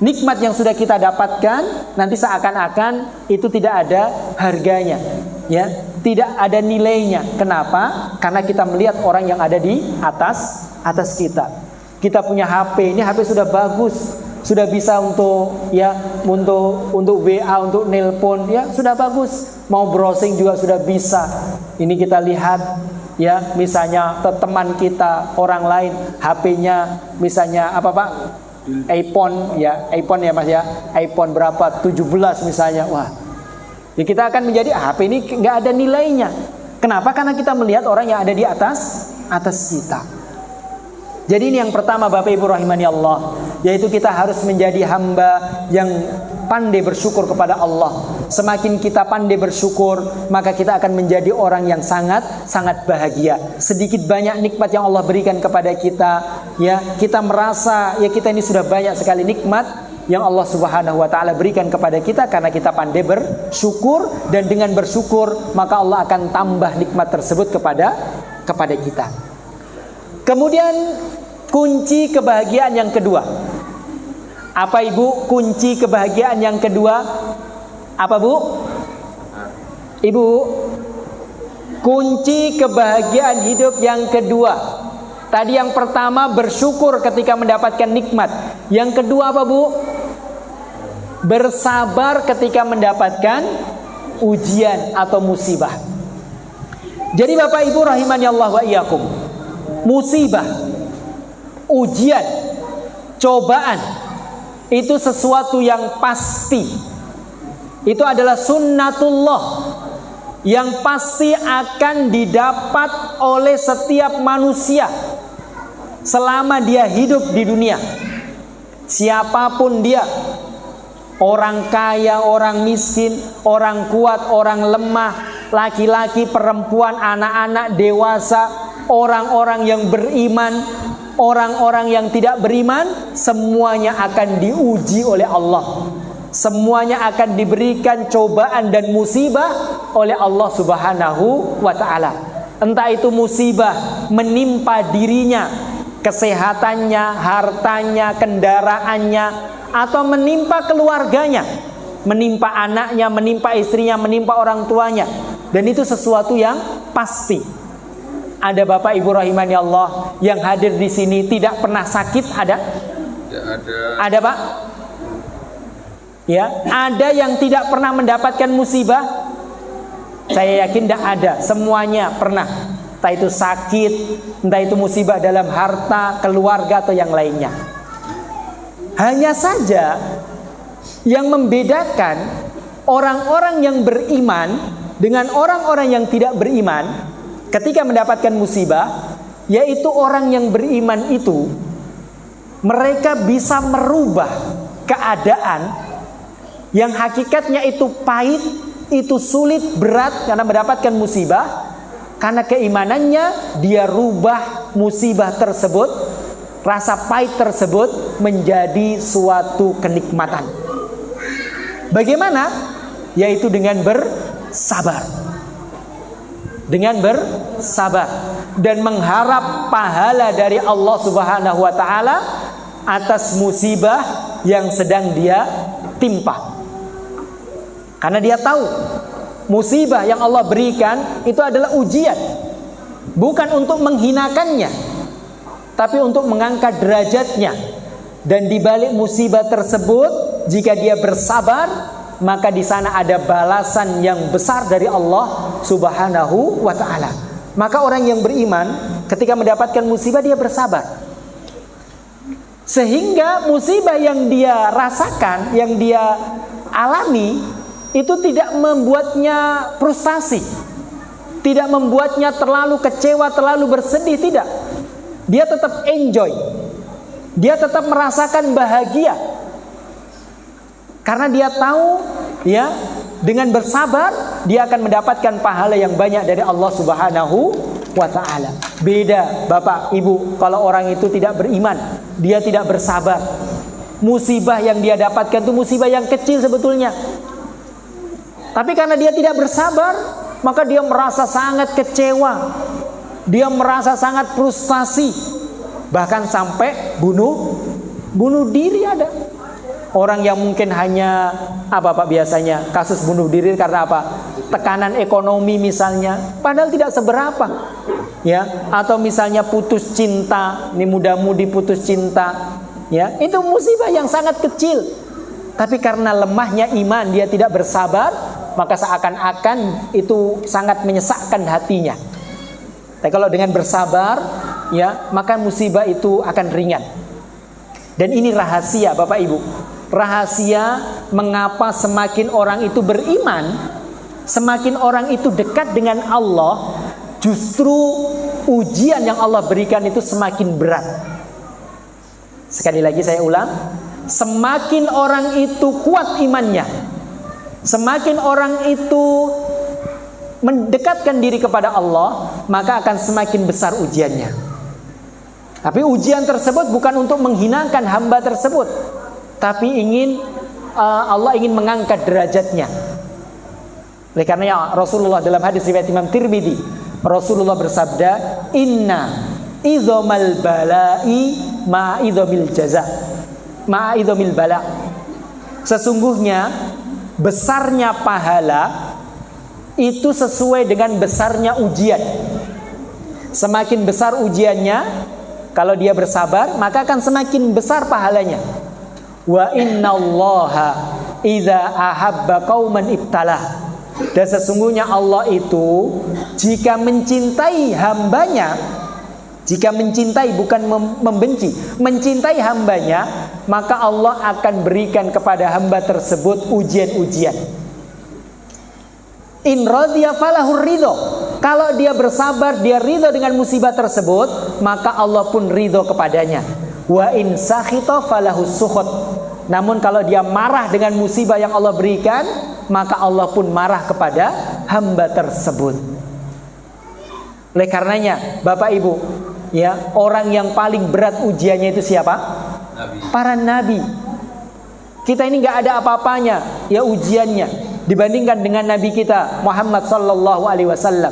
Nikmat yang sudah kita dapatkan nanti seakan-akan itu tidak ada harganya, ya, tidak ada nilainya. Kenapa? Karena kita melihat orang yang ada di atas kita. Kita punya HP, ini HP sudah bagus, sudah bisa untuk, ya, untuk WA, untuk nelpon, ya, sudah bagus. Mau browsing juga sudah bisa. Ini kita lihat, ya, misalnya teman kita orang lain HP-nya misalnya iPhone, ya, iPhone, ya Mas, ya, iPhone berapa, 17 misalnya. Wah, ya, kita akan menjadi HP ini nggak ada nilainya. Kenapa? Karena kita melihat orang yang ada di atas kita. Jadi ini yang pertama Bapak Ibu rahimani Allah, yaitu kita harus menjadi hamba yang pandai bersyukur kepada Allah. Semakin kita pandai bersyukur, maka kita akan menjadi orang yang sangat bahagia. Sedikit banyak nikmat yang Allah berikan kepada kita, ya, kita merasa, ya, kita ini sudah banyak sekali nikmat yang Allah Subhanahu wa taala berikan kepada kita karena kita pandai bersyukur, dan dengan bersyukur maka Allah akan tambah nikmat tersebut kepada kita. Kemudian kunci kebahagiaan yang kedua. Apa Ibu kunci kebahagiaan yang kedua? Apa Bu? Ibu, kunci kebahagiaan hidup yang kedua. Tadi yang pertama bersyukur ketika mendapatkan nikmat. Yang kedua apa Bu? Bersabar ketika mendapatkan ujian atau musibah. Jadi Bapak Ibu rahimani Allah wa iyyakum, musibah, ujian, cobaan itu sesuatu yang pasti. Itu adalah sunnatullah yang pasti akan didapat oleh setiap manusia selama dia hidup di dunia. Siapapun dia, orang kaya, orang miskin, orang kuat, orang lemah, laki-laki, perempuan, anak-anak, dewasa, orang-orang yang beriman, orang-orang yang tidak beriman, semuanya akan diuji oleh Allah. Semuanya akan diberikan cobaan dan musibah oleh Allah Subhanahu wa ta'ala. Entah itu musibah menimpa dirinya, kesehatannya, hartanya, kendaraannya, atau menimpa keluarganya, menimpa anaknya, menimpa istrinya, menimpa orang tuanya. Dan itu sesuatu yang pasti. Ada Bapak Ibu rahimani Allah yang hadir di sini tidak pernah sakit? Ada? Tidak ada. Ada Pak? Ya, ada yang tidak pernah mendapatkan musibah? Saya yakin tidak ada. Semuanya pernah. Entah itu sakit, entah itu musibah dalam harta, keluarga, atau yang lainnya. Hanya saja yang membedakan orang-orang yang beriman dengan orang-orang yang tidak beriman ketika mendapatkan musibah, yaitu orang yang beriman itu mereka bisa merubah keadaan yang hakikatnya itu pahit, itu sulit, berat karena mendapatkan musibah. Karena keimanannya, dia rubah musibah tersebut, rasa pahit tersebut menjadi suatu kenikmatan. Bagaimana? Yaitu dengan bersabar. Dengan bersabar dan mengharap pahala dari Allah Subhanahu wa ta'ala atas musibah yang sedang dia timpa. Karena dia tahu musibah yang Allah berikan itu adalah ujian, bukan untuk menghinakannya, tapi untuk mengangkat derajatnya. Dan di balik musibah tersebut, jika dia bersabar, maka di sana ada balasan yang besar dari Allah Subhanahu wa ta'ala. Maka orang yang beriman ketika mendapatkan musibah dia bersabar. Sehingga musibah yang dia rasakan, yang dia alami, itu tidak membuatnya frustasi, tidak membuatnya terlalu kecewa, terlalu bersedih, tidak. Dia tetap enjoy, dia tetap merasakan bahagia, karena dia tahu, ya, dengan bersabar dia akan mendapatkan pahala yang banyak dari Allah Subhanahu wa ta'ala. Beda Bapak Ibu kalau orang itu tidak beriman, dia tidak bersabar. Musibah yang dia dapatkan itu musibah yang kecil sebetulnya, tapi karena dia tidak bersabar, maka dia merasa sangat kecewa, dia merasa sangat frustasi, bahkan sampai bunuh diri. Ada orang yang mungkin hanya apa Pak biasanya kasus bunuh diri karena apa? Tekanan ekonomi misalnya, padahal tidak seberapa, ya. Atau misalnya putus cinta, ini muda-mudi putus cinta, ya. Itu musibah yang sangat kecil, tapi karena lemahnya iman dia tidak bersabar, maka seakan-akan itu sangat menyesakkan hatinya. Tapi kalau dengan bersabar, ya, maka musibah itu akan ringan. Dan ini rahasia Bapak Ibu, rahasia mengapa semakin orang itu beriman, semakin orang itu dekat dengan Allah, justru ujian yang Allah berikan itu semakin berat. Sekali lagi saya ulang, semakin orang itu kuat imannya, semakin orang itu mendekatkan diri kepada Allah, maka akan semakin besar ujiannya. Tapi ujian tersebut bukan untuk menghinakan hamba tersebut, tapi Allah ingin mengangkat derajatnya. Oleh karenanya Rasulullah dalam hadis riwayat Imam Tirmidzi, Rasulullah bersabda, "Inna idzamal bala'i ma idzamil jaza, ma idzamil bala." Sesungguhnya besarnya pahala itu sesuai dengan besarnya ujian. Semakin besar ujiannya, kalau dia bersabar, maka akan semakin besar pahalanya. Wa innallaha idza ahabba qauman ibtalah. Dan sesungguhnya Allah itu jika mencintai hambanya, jika mencintai bukan membenci, mencintai hambanya, maka Allah akan berikan kepada hamba tersebut ujian-ujian. In radiya falahur ridho. Kalau dia bersabar, dia ridho dengan musibah tersebut, maka Allah pun ridho kepadanya. Wa in sakhita falahus sukhut. Namun kalau dia marah dengan musibah yang Allah berikan, maka Allah pun marah kepada hamba tersebut. Oleh karenanya Bapak Ibu, ya, orang yang paling berat ujiannya itu siapa? Nabi. Para nabi. Kita ini nggak ada apa-apanya, ya, ujiannya dibandingkan dengan Nabi kita Muhammad sallallahu alaihi wasallam.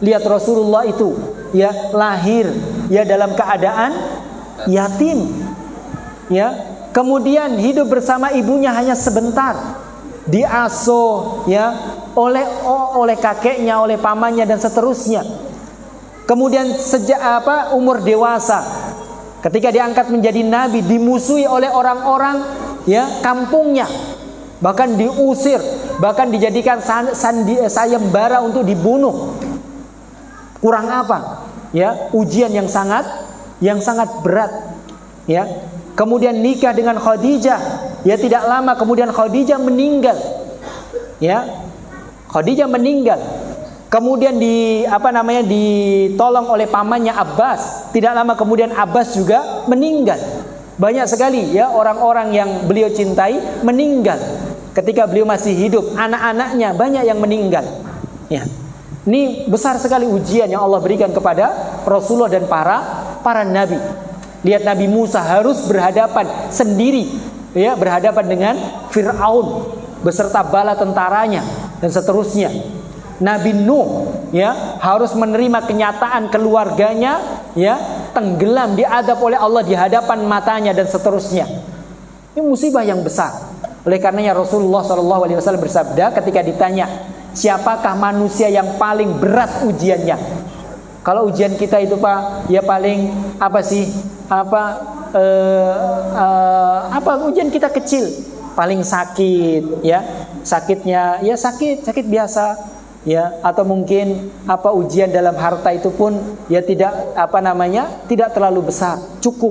Lihat Rasulullah itu, ya, lahir, ya, dalam keadaan yatim, ya, kemudian hidup bersama ibunya hanya sebentar, diasuh, ya, oleh kakeknya, oleh pamannya dan seterusnya. Kemudian sejak umur dewasa, ketika diangkat menjadi nabi, dimusuhi oleh orang-orang, ya, kampungnya, bahkan diusir, bahkan dijadikan sayembara untuk dibunuh. Kurang apa? Ya, ujian yang sangat berat, ya. Kemudian nikah dengan Khadijah, ya, tidak lama kemudian Khadijah meninggal, ya. Khadijah meninggal. Kemudian ditolong oleh pamannya Abbas. Tidak lama kemudian Abbas juga meninggal. Banyak sekali, ya, orang-orang yang beliau cintai meninggal ketika beliau masih hidup. Anak-anaknya banyak yang meninggal, ya. Ini besar sekali ujian yang Allah berikan kepada Rasulullah dan para nabi. Lihat Nabi Musa harus berhadapan sendiri, ya, berhadapan dengan Fir'aun beserta bala tentaranya dan seterusnya. Nabi Nuh, ya, harus menerima kenyataan keluarganya, ya, tenggelam, diadab oleh Allah di hadapan matanya dan seterusnya. Ini musibah yang besar. Oleh karenanya Rasulullah SAW bersabda ketika ditanya, siapakah manusia yang paling berat ujiannya? Kalau ujian kita itu Pak, ya paling apa sih? Ujian kita kecil, paling sakit, ya, sakitnya, ya, sakit biasa, ya, atau mungkin ujian dalam harta itu pun ya tidak tidak terlalu besar,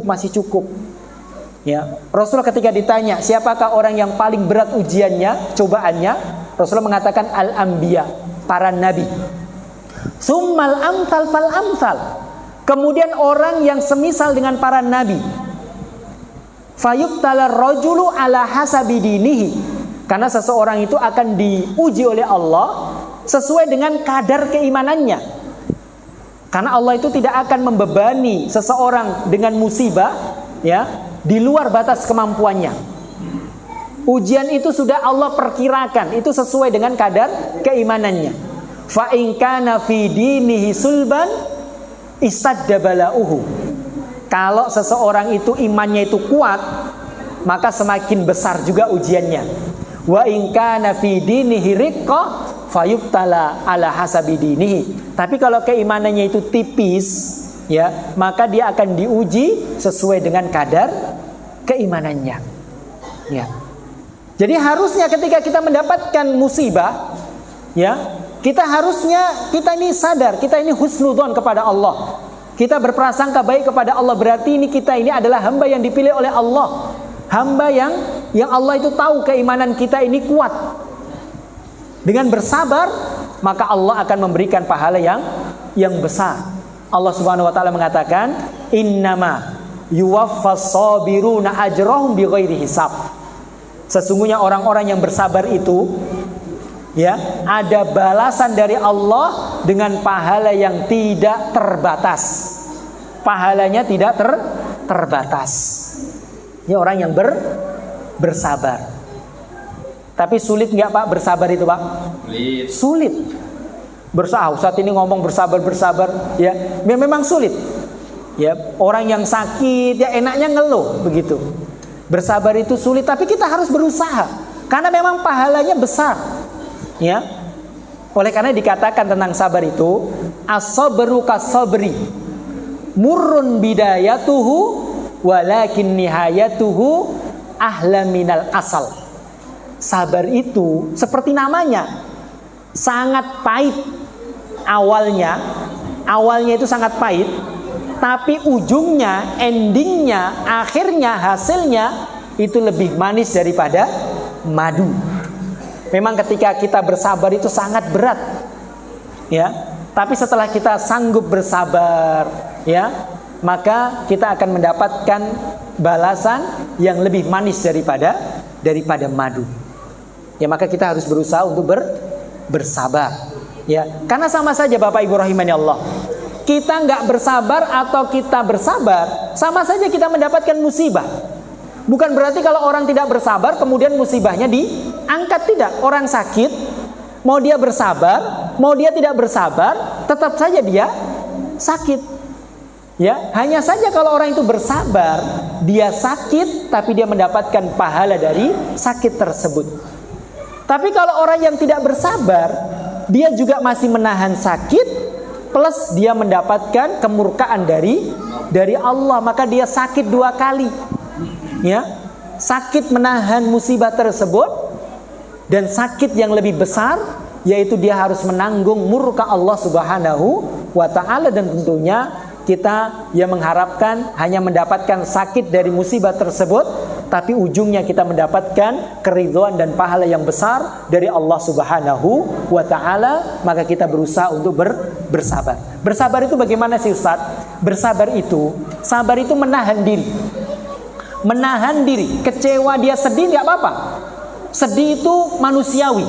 masih cukup. Ya, Rasulullah ketika ditanya siapakah orang yang paling berat ujiannya, cobaannya, Rasulullah mengatakan al-anbiya, para nabi. Summal amsal fal amsal. Kemudian orang yang semisal dengan para nabi. Fayuqtalar rajulu ala hasabi dinihi. Karena seseorang itu akan diuji oleh Allah sesuai dengan kadar keimanannya. Karena Allah itu tidak akan membebani seseorang dengan musibah, ya, di luar batas kemampuannya. Ujian itu sudah Allah perkirakan, itu sesuai dengan kadar keimanannya. Fa in kana fi dinihi sulban istadda balauhu. Kalau seseorang itu imannya itu kuat, maka semakin besar juga ujiannya. Wa in kana fi dinihi riqqah fayuqtala ala hasabi dinihi. Tapi kalau keimanannya itu tipis, ya, maka dia akan diuji sesuai dengan kadar keimanannya. Ya. Jadi harusnya ketika kita mendapatkan musibah, ya, kita ini sadar, kita ini husnudzon kepada Allah. Kita berprasangka baik kepada Allah, berarti kita ini adalah hamba yang dipilih oleh Allah. Hamba yang Allah itu tahu keimanan kita ini kuat. Dengan bersabar, maka Allah akan memberikan pahala yang besar. Allah Subhanahu wa taala mengatakan, "Innama yuwaffas sabiruna ajrahum bighairi hisab." Sesungguhnya orang-orang yang bersabar itu, ya, ada balasan dari Allah dengan pahala yang tidak terbatas. Pahalanya tidak terbatas. Ini orang yang bersabar. Tapi sulit nggak Pak bersabar itu Pak? Sulit. Ustaz ini ngomong bersabar, ya, memang sulit. Ya, orang yang sakit ya enaknya ngeluh begitu. Bersabar itu sulit, tapi kita harus berusaha karena memang pahalanya besar. Ya. Oleh karena dikatakan tentang sabar itu, as-sabru kas-sabri. Murrun bidayatuhu walakin nihayatuhu ahla minal asal. Sabar itu seperti namanya, sangat pahit awalnya itu sangat pahit, tapi ujungnya, endingnya, akhirnya, hasilnya itu lebih manis daripada madu. Memang ketika kita bersabar itu sangat berat, ya. Tapi setelah kita sanggup bersabar, ya, maka kita akan mendapatkan balasan yang lebih manis daripada madu. Ya, maka kita harus berusaha untuk bersabar. Ya, karena sama saja Bapak Ibu rahimani Allah. Kita nggak bersabar atau kita bersabar, sama saja kita mendapatkan musibah. Bukan berarti kalau orang tidak bersabar kemudian musibahnya diangkat, tidak. Orang sakit, mau dia bersabar, mau dia tidak bersabar, tetap saja dia sakit. Ya, hanya saja kalau orang itu bersabar, dia sakit tapi dia mendapatkan pahala dari sakit tersebut. Tapi kalau orang yang tidak bersabar, dia juga masih menahan sakit, plus dia mendapatkan kemurkaan dari Allah, maka dia sakit 2 kali. Ya, sakit menahan musibah tersebut dan sakit yang lebih besar, yaitu dia harus menanggung murka Allah Subhanahu wa taala. Dan tentunya kita yang mengharapkan hanya mendapatkan sakit dari musibah tersebut, tapi ujungnya kita mendapatkan keridhaan dan pahala yang besar dari Allah Subhanahu wa taala, maka kita berusaha untuk bersabar. Bersabar itu bagaimana sih Ustaz? Bersabar itu, sabar itu menahan diri. Menahan diri, kecewa dia sedih nggak apa-apa. Sedih itu manusiawi.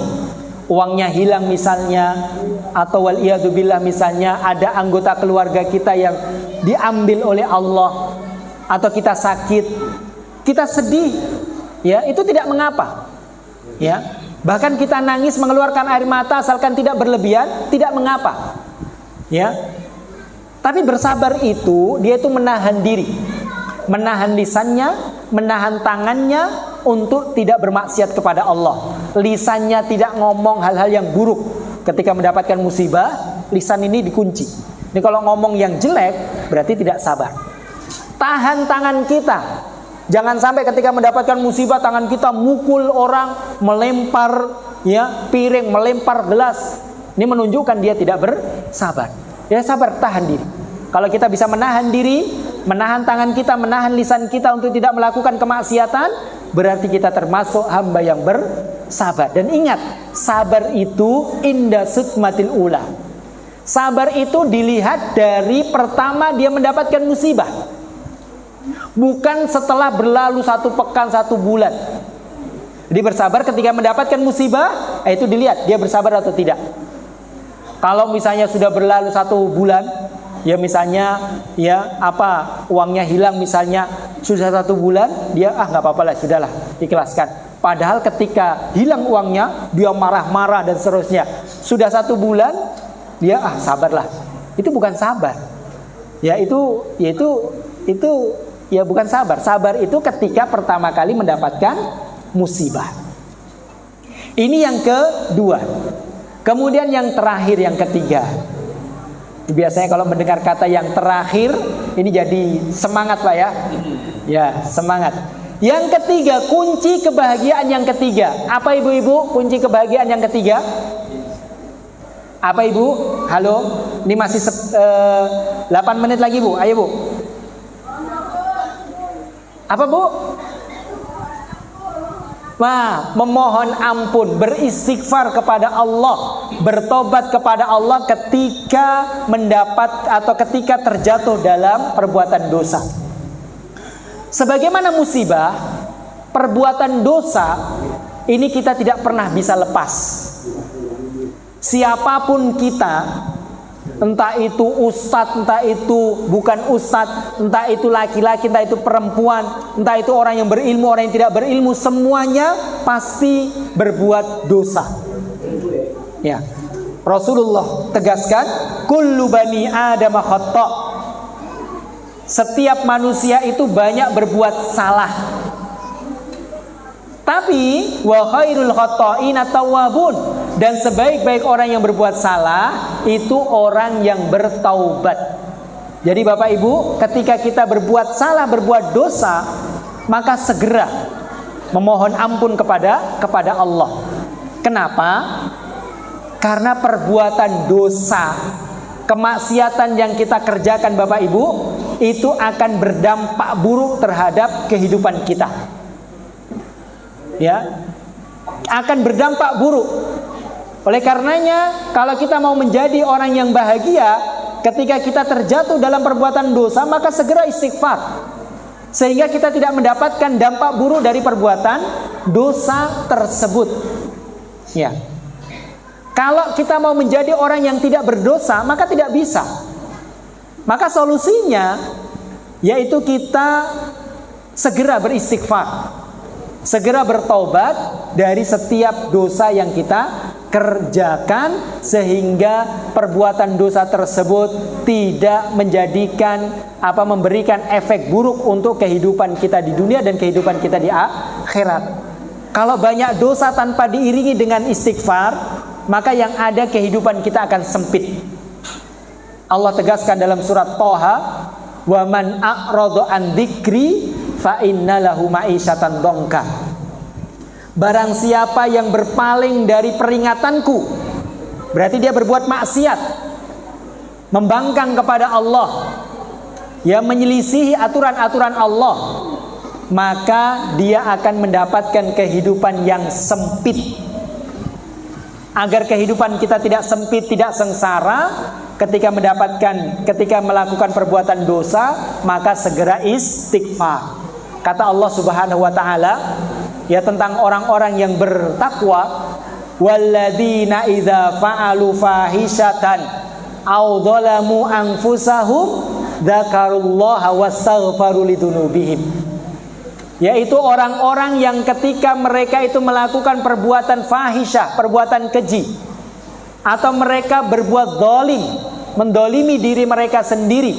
Uangnya hilang misalnya, atau waliyadzubillah misalnya ada anggota keluarga kita yang diambil oleh Allah, atau kita sakit, kita sedih, ya, itu tidak mengapa. Ya, bahkan kita nangis mengeluarkan air mata asalkan tidak berlebihan, tidak mengapa. Ya. Tapi bersabar itu dia itu menahan diri. Menahan lisannya, menahan tangannya untuk tidak bermaksiat kepada Allah. Lisannya tidak ngomong hal-hal yang buruk. Ketika mendapatkan musibah, lisan ini dikunci. Ini kalau ngomong yang jelek, berarti tidak sabar. Tahan tangan kita. Jangan sampai ketika mendapatkan musibah, tangan kita mukul orang, melempar ya piring, melempar gelas. Ini menunjukkan dia tidak bersabar. Ya sabar, tahan diri. Kalau kita bisa menahan diri, menahan tangan kita, menahan lisan kita untuk tidak melakukan kemaksiatan, berarti kita termasuk hamba yang bersabar. Dan ingat, sabar itu inda sukmatil ula. Sabar itu dilihat dari pertama dia mendapatkan musibah, bukan setelah berlalu 1 pekan, 1 bulan. Jadi bersabar ketika mendapatkan musibah, itu dilihat dia bersabar atau tidak. Kalau misalnya sudah berlalu 1 bulan, ya misalnya uangnya hilang misalnya sudah 1 bulan, dia nggak apa-apa lah, sudahlah, ikhlaskan. Padahal ketika hilang uangnya dia marah-marah dan seterusnya. Sudah 1 bulan dia sabarlah. Itu bukan sabar. Itu bukan sabar. Sabar itu ketika pertama kali mendapatkan musibah. Ini yang kedua. Kemudian yang terakhir, yang ketiga. Biasanya kalau mendengar kata yang terakhir, ini jadi semangat Pak ya. Ya, semangat. Yang ketiga, kunci kebahagiaan yang ketiga. Apa ibu-ibu kunci kebahagiaan yang ketiga? Apa ibu? Halo? Ini masih 8 menit lagi bu. Ayo bu. Apa bu? Memohon ampun, beristighfar kepada Allah, bertobat kepada Allah ketika mendapat atau ketika terjatuh dalam perbuatan dosa. Sebagaimana musibah, perbuatan dosa ini kita tidak pernah bisa lepas. Siapapun kita, entah itu ustadz, entah itu bukan ustadz, entah itu laki-laki, entah itu perempuan, entah itu orang yang berilmu, orang yang tidak berilmu, semuanya pasti berbuat dosa. Ya, Rasulullah tegaskan, kullu bani Adam khata'. Setiap manusia itu banyak berbuat salah. Tapi wa khairul khata'ina tawwabun, dan sebaik-baik orang yang berbuat salah itu orang yang bertaubat. Jadi Bapak Ibu, ketika kita berbuat salah, berbuat dosa, maka segera memohon ampun kepada Allah. Kenapa? Karena perbuatan dosa, kemaksiatan yang kita kerjakan Bapak Ibu, itu akan berdampak buruk terhadap kehidupan kita. Ya, akan berdampak buruk. Oleh karenanya, kalau kita mau menjadi orang yang bahagia, ketika kita terjatuh dalam perbuatan dosa, maka segera istighfar, sehingga kita tidak mendapatkan dampak buruk dari perbuatan dosa tersebut. Ya, kalau kita mau menjadi orang yang tidak berdosa, maka tidak bisa. Maka solusinya yaitu kita segera beristighfar, segera bertobat dari setiap dosa yang kita kerjakan, sehingga perbuatan dosa tersebut tidak memberikan efek buruk untuk kehidupan kita di dunia dan kehidupan kita di akhirat. Kalau banyak dosa tanpa diiringi dengan istighfar, maka yang ada kehidupan kita akan sempit. Allah tegaskan dalam surat Thaha, wa man a'rada an dzikri fa innalahu ma'isyatan dongka. Barang siapa yang berpaling dari peringatanku, berarti dia berbuat maksiat, membangkang kepada Allah, ya, menyelisihi aturan-aturan Allah, maka dia akan mendapatkan kehidupan yang sempit. Agar kehidupan kita tidak sempit, tidak sengsara, ketika melakukan perbuatan dosa, maka segera istighfar. Kata Allah Subhanahu wa taala, ya, tentang orang-orang yang bertakwa, walladzina idza fa'alu fahishatan aw dzalamu anfusahum dzakarullaha wastaghfaru lidzunubihim. Yaitu orang-orang yang ketika mereka itu melakukan perbuatan fahisyah, perbuatan keji, atau mereka berbuat zalim, mendolimi diri mereka sendiri,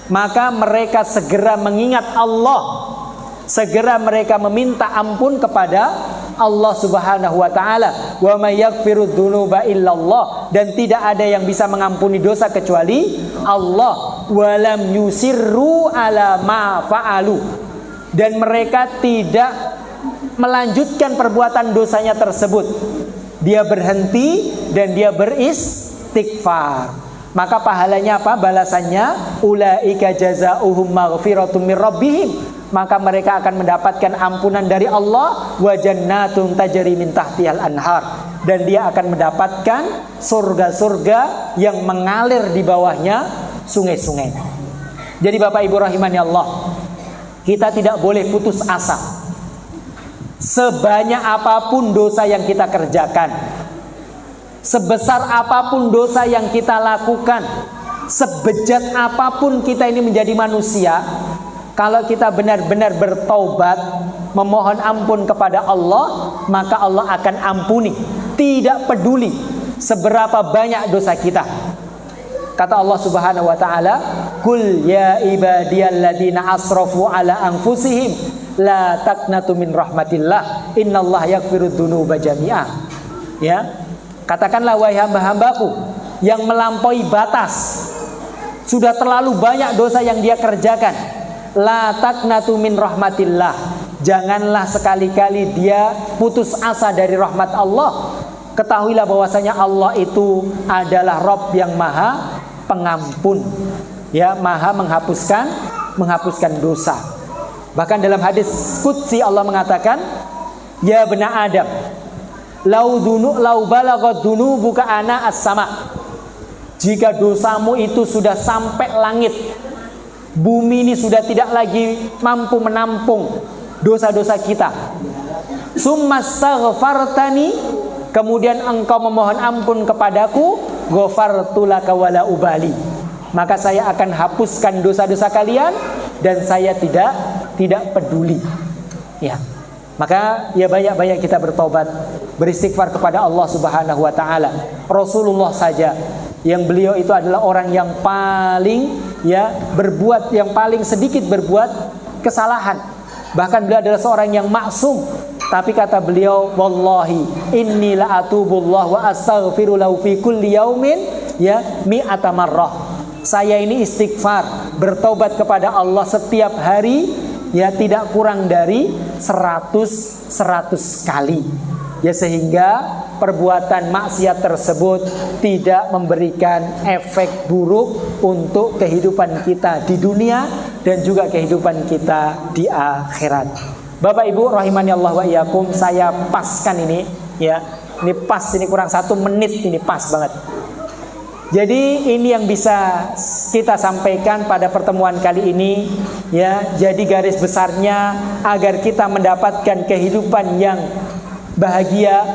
maka mereka segera mengingat Allah, segera mereka meminta ampun kepada Allah Subhanahu wa taala. Wa may yaghfiru dzunuba illallah, dan tidak ada yang bisa mengampuni dosa kecuali Allah. Wa lam yusirru ala ma fa'alu, dan mereka tidak melanjutkan perbuatan dosanya tersebut. Dia berhenti dan dia beristighfar. Maka pahalanya apa? Balasannya ulaika jazaohum maghfiratum mir rabbihim. Maka mereka akan mendapatkan ampunan dari Allah, wa jannatun tajri min tahtihal anhar, dan dia akan mendapatkan surga-surga yang mengalir di bawahnya sungai-sungai. Jadi Bapak Ibu rahimani Allah, kita tidak boleh putus asa. Sebanyak apapun dosa yang kita kerjakan, sebesar apapun dosa yang kita lakukan, sebejat apapun kita ini menjadi manusia, kalau kita benar-benar bertaubat, memohon ampun kepada Allah, maka Allah akan ampuni. Tidak peduli seberapa banyak dosa kita. Kata Allah Subhanahu wa taala, "Qul ya ibadiyalladzina asrafu ala anfusihim la taqnatu min rahmatillah, innallaha yaghfirudz dzunuba jami'a." Ya. Katakanlah wahai hamba-hambaku yang melampaui batas, sudah terlalu banyak dosa yang dia kerjakan. La taqnatu min rahmatillah. Janganlah sekali-kali dia putus asa dari rahmat Allah. Ketahuilah bahwasanya Allah itu adalah Rabb yang Maha Pengampun. Ya, Maha menghapuskan dosa. Bahkan dalam hadis qudsi Allah mengatakan, "Ya bani Adam, lau balaghat dunubuka ana as-sama." Jika dosamu itu sudah sampai langit, bumi ini sudah tidak lagi mampu menampung dosa-dosa kita. Summastaghfartani, kemudian engkau memohon ampun kepadaku, ghafartu laka wala ubali. Maka saya akan hapuskan dosa-dosa kalian dan saya tidak peduli. Ya. Maka ya banyak-banyak kita bertobat, beristighfar kepada Allah Subhanahu wa taala. Rasulullah saja yang beliau itu adalah orang yang paling yang paling sedikit berbuat kesalahan. Bahkan beliau adalah seorang yang maksum, tapi kata beliau, wallahi inni la atubullah wa astaghfiru lahu fi kulli yaumin mi'ata marrah. Saya ini istighfar, bertobat kepada Allah setiap hari tidak kurang dari 100 kali. Sehingga perbuatan maksiat tersebut tidak memberikan efek buruk untuk kehidupan kita di dunia dan juga kehidupan kita di akhirat. Bapak Ibu rahimani Allah wa iyyakum, saya paskan ini ini pas, ini kurang 1 menit, ini pas banget. Jadi ini yang bisa kita sampaikan pada pertemuan kali ini Jadi garis besarnya agar kita mendapatkan kehidupan yang bahagia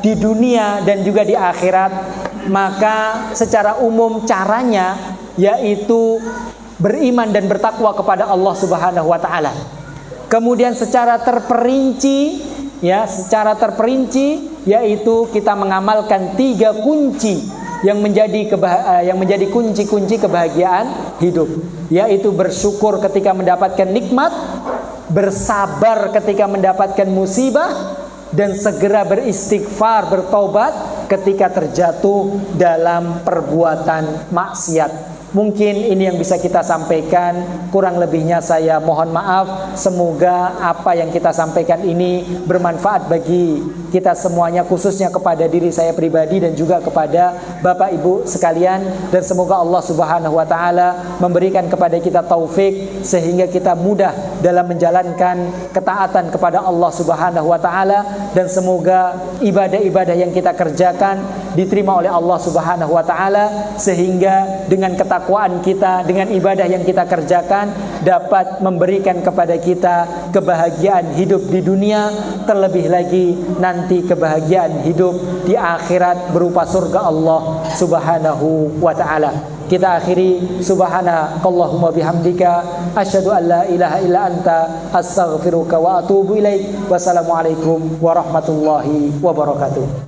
di dunia dan juga di akhirat, maka secara umum caranya yaitu beriman dan bertakwa kepada Allah Subhanahu wa taala. Kemudian secara terperinci yaitu kita mengamalkan 3 kunci yang menjadi kunci-kunci kebahagiaan hidup, yaitu bersyukur ketika mendapatkan nikmat, bersabar ketika mendapatkan musibah, dan segera beristighfar, bertaubat ketika terjatuh dalam perbuatan maksiat. Mungkin ini yang bisa kita sampaikan. Kurang lebihnya saya mohon maaf. Semoga apa yang kita sampaikan ini bermanfaat bagi kita semuanya, khususnya kepada diri saya pribadi dan juga kepada Bapak Ibu sekalian. Dan semoga Allah Subhanahu wa taala memberikan kepada kita taufik sehingga kita mudah dalam menjalankan ketaatan kepada Allah Subhanahu wa taala, dan semoga ibadah-ibadah yang kita kerjakan diterima oleh Allah Subhanahu wa taala, sehingga dengan ketakwaan kita, dengan ibadah yang kita kerjakan dapat memberikan kepada kita kebahagiaan hidup di dunia, terlebih lagi nanti kebahagiaan hidup di akhirat berupa surga Allah Subhanahu wa taala. Kita akhiri, subhanakallahumma bihamdika asyhadu an la ilaha illa anta astaghfiruka wa atubu ilaik. Wassalamualaikum warahmatullahi wabarakatuh.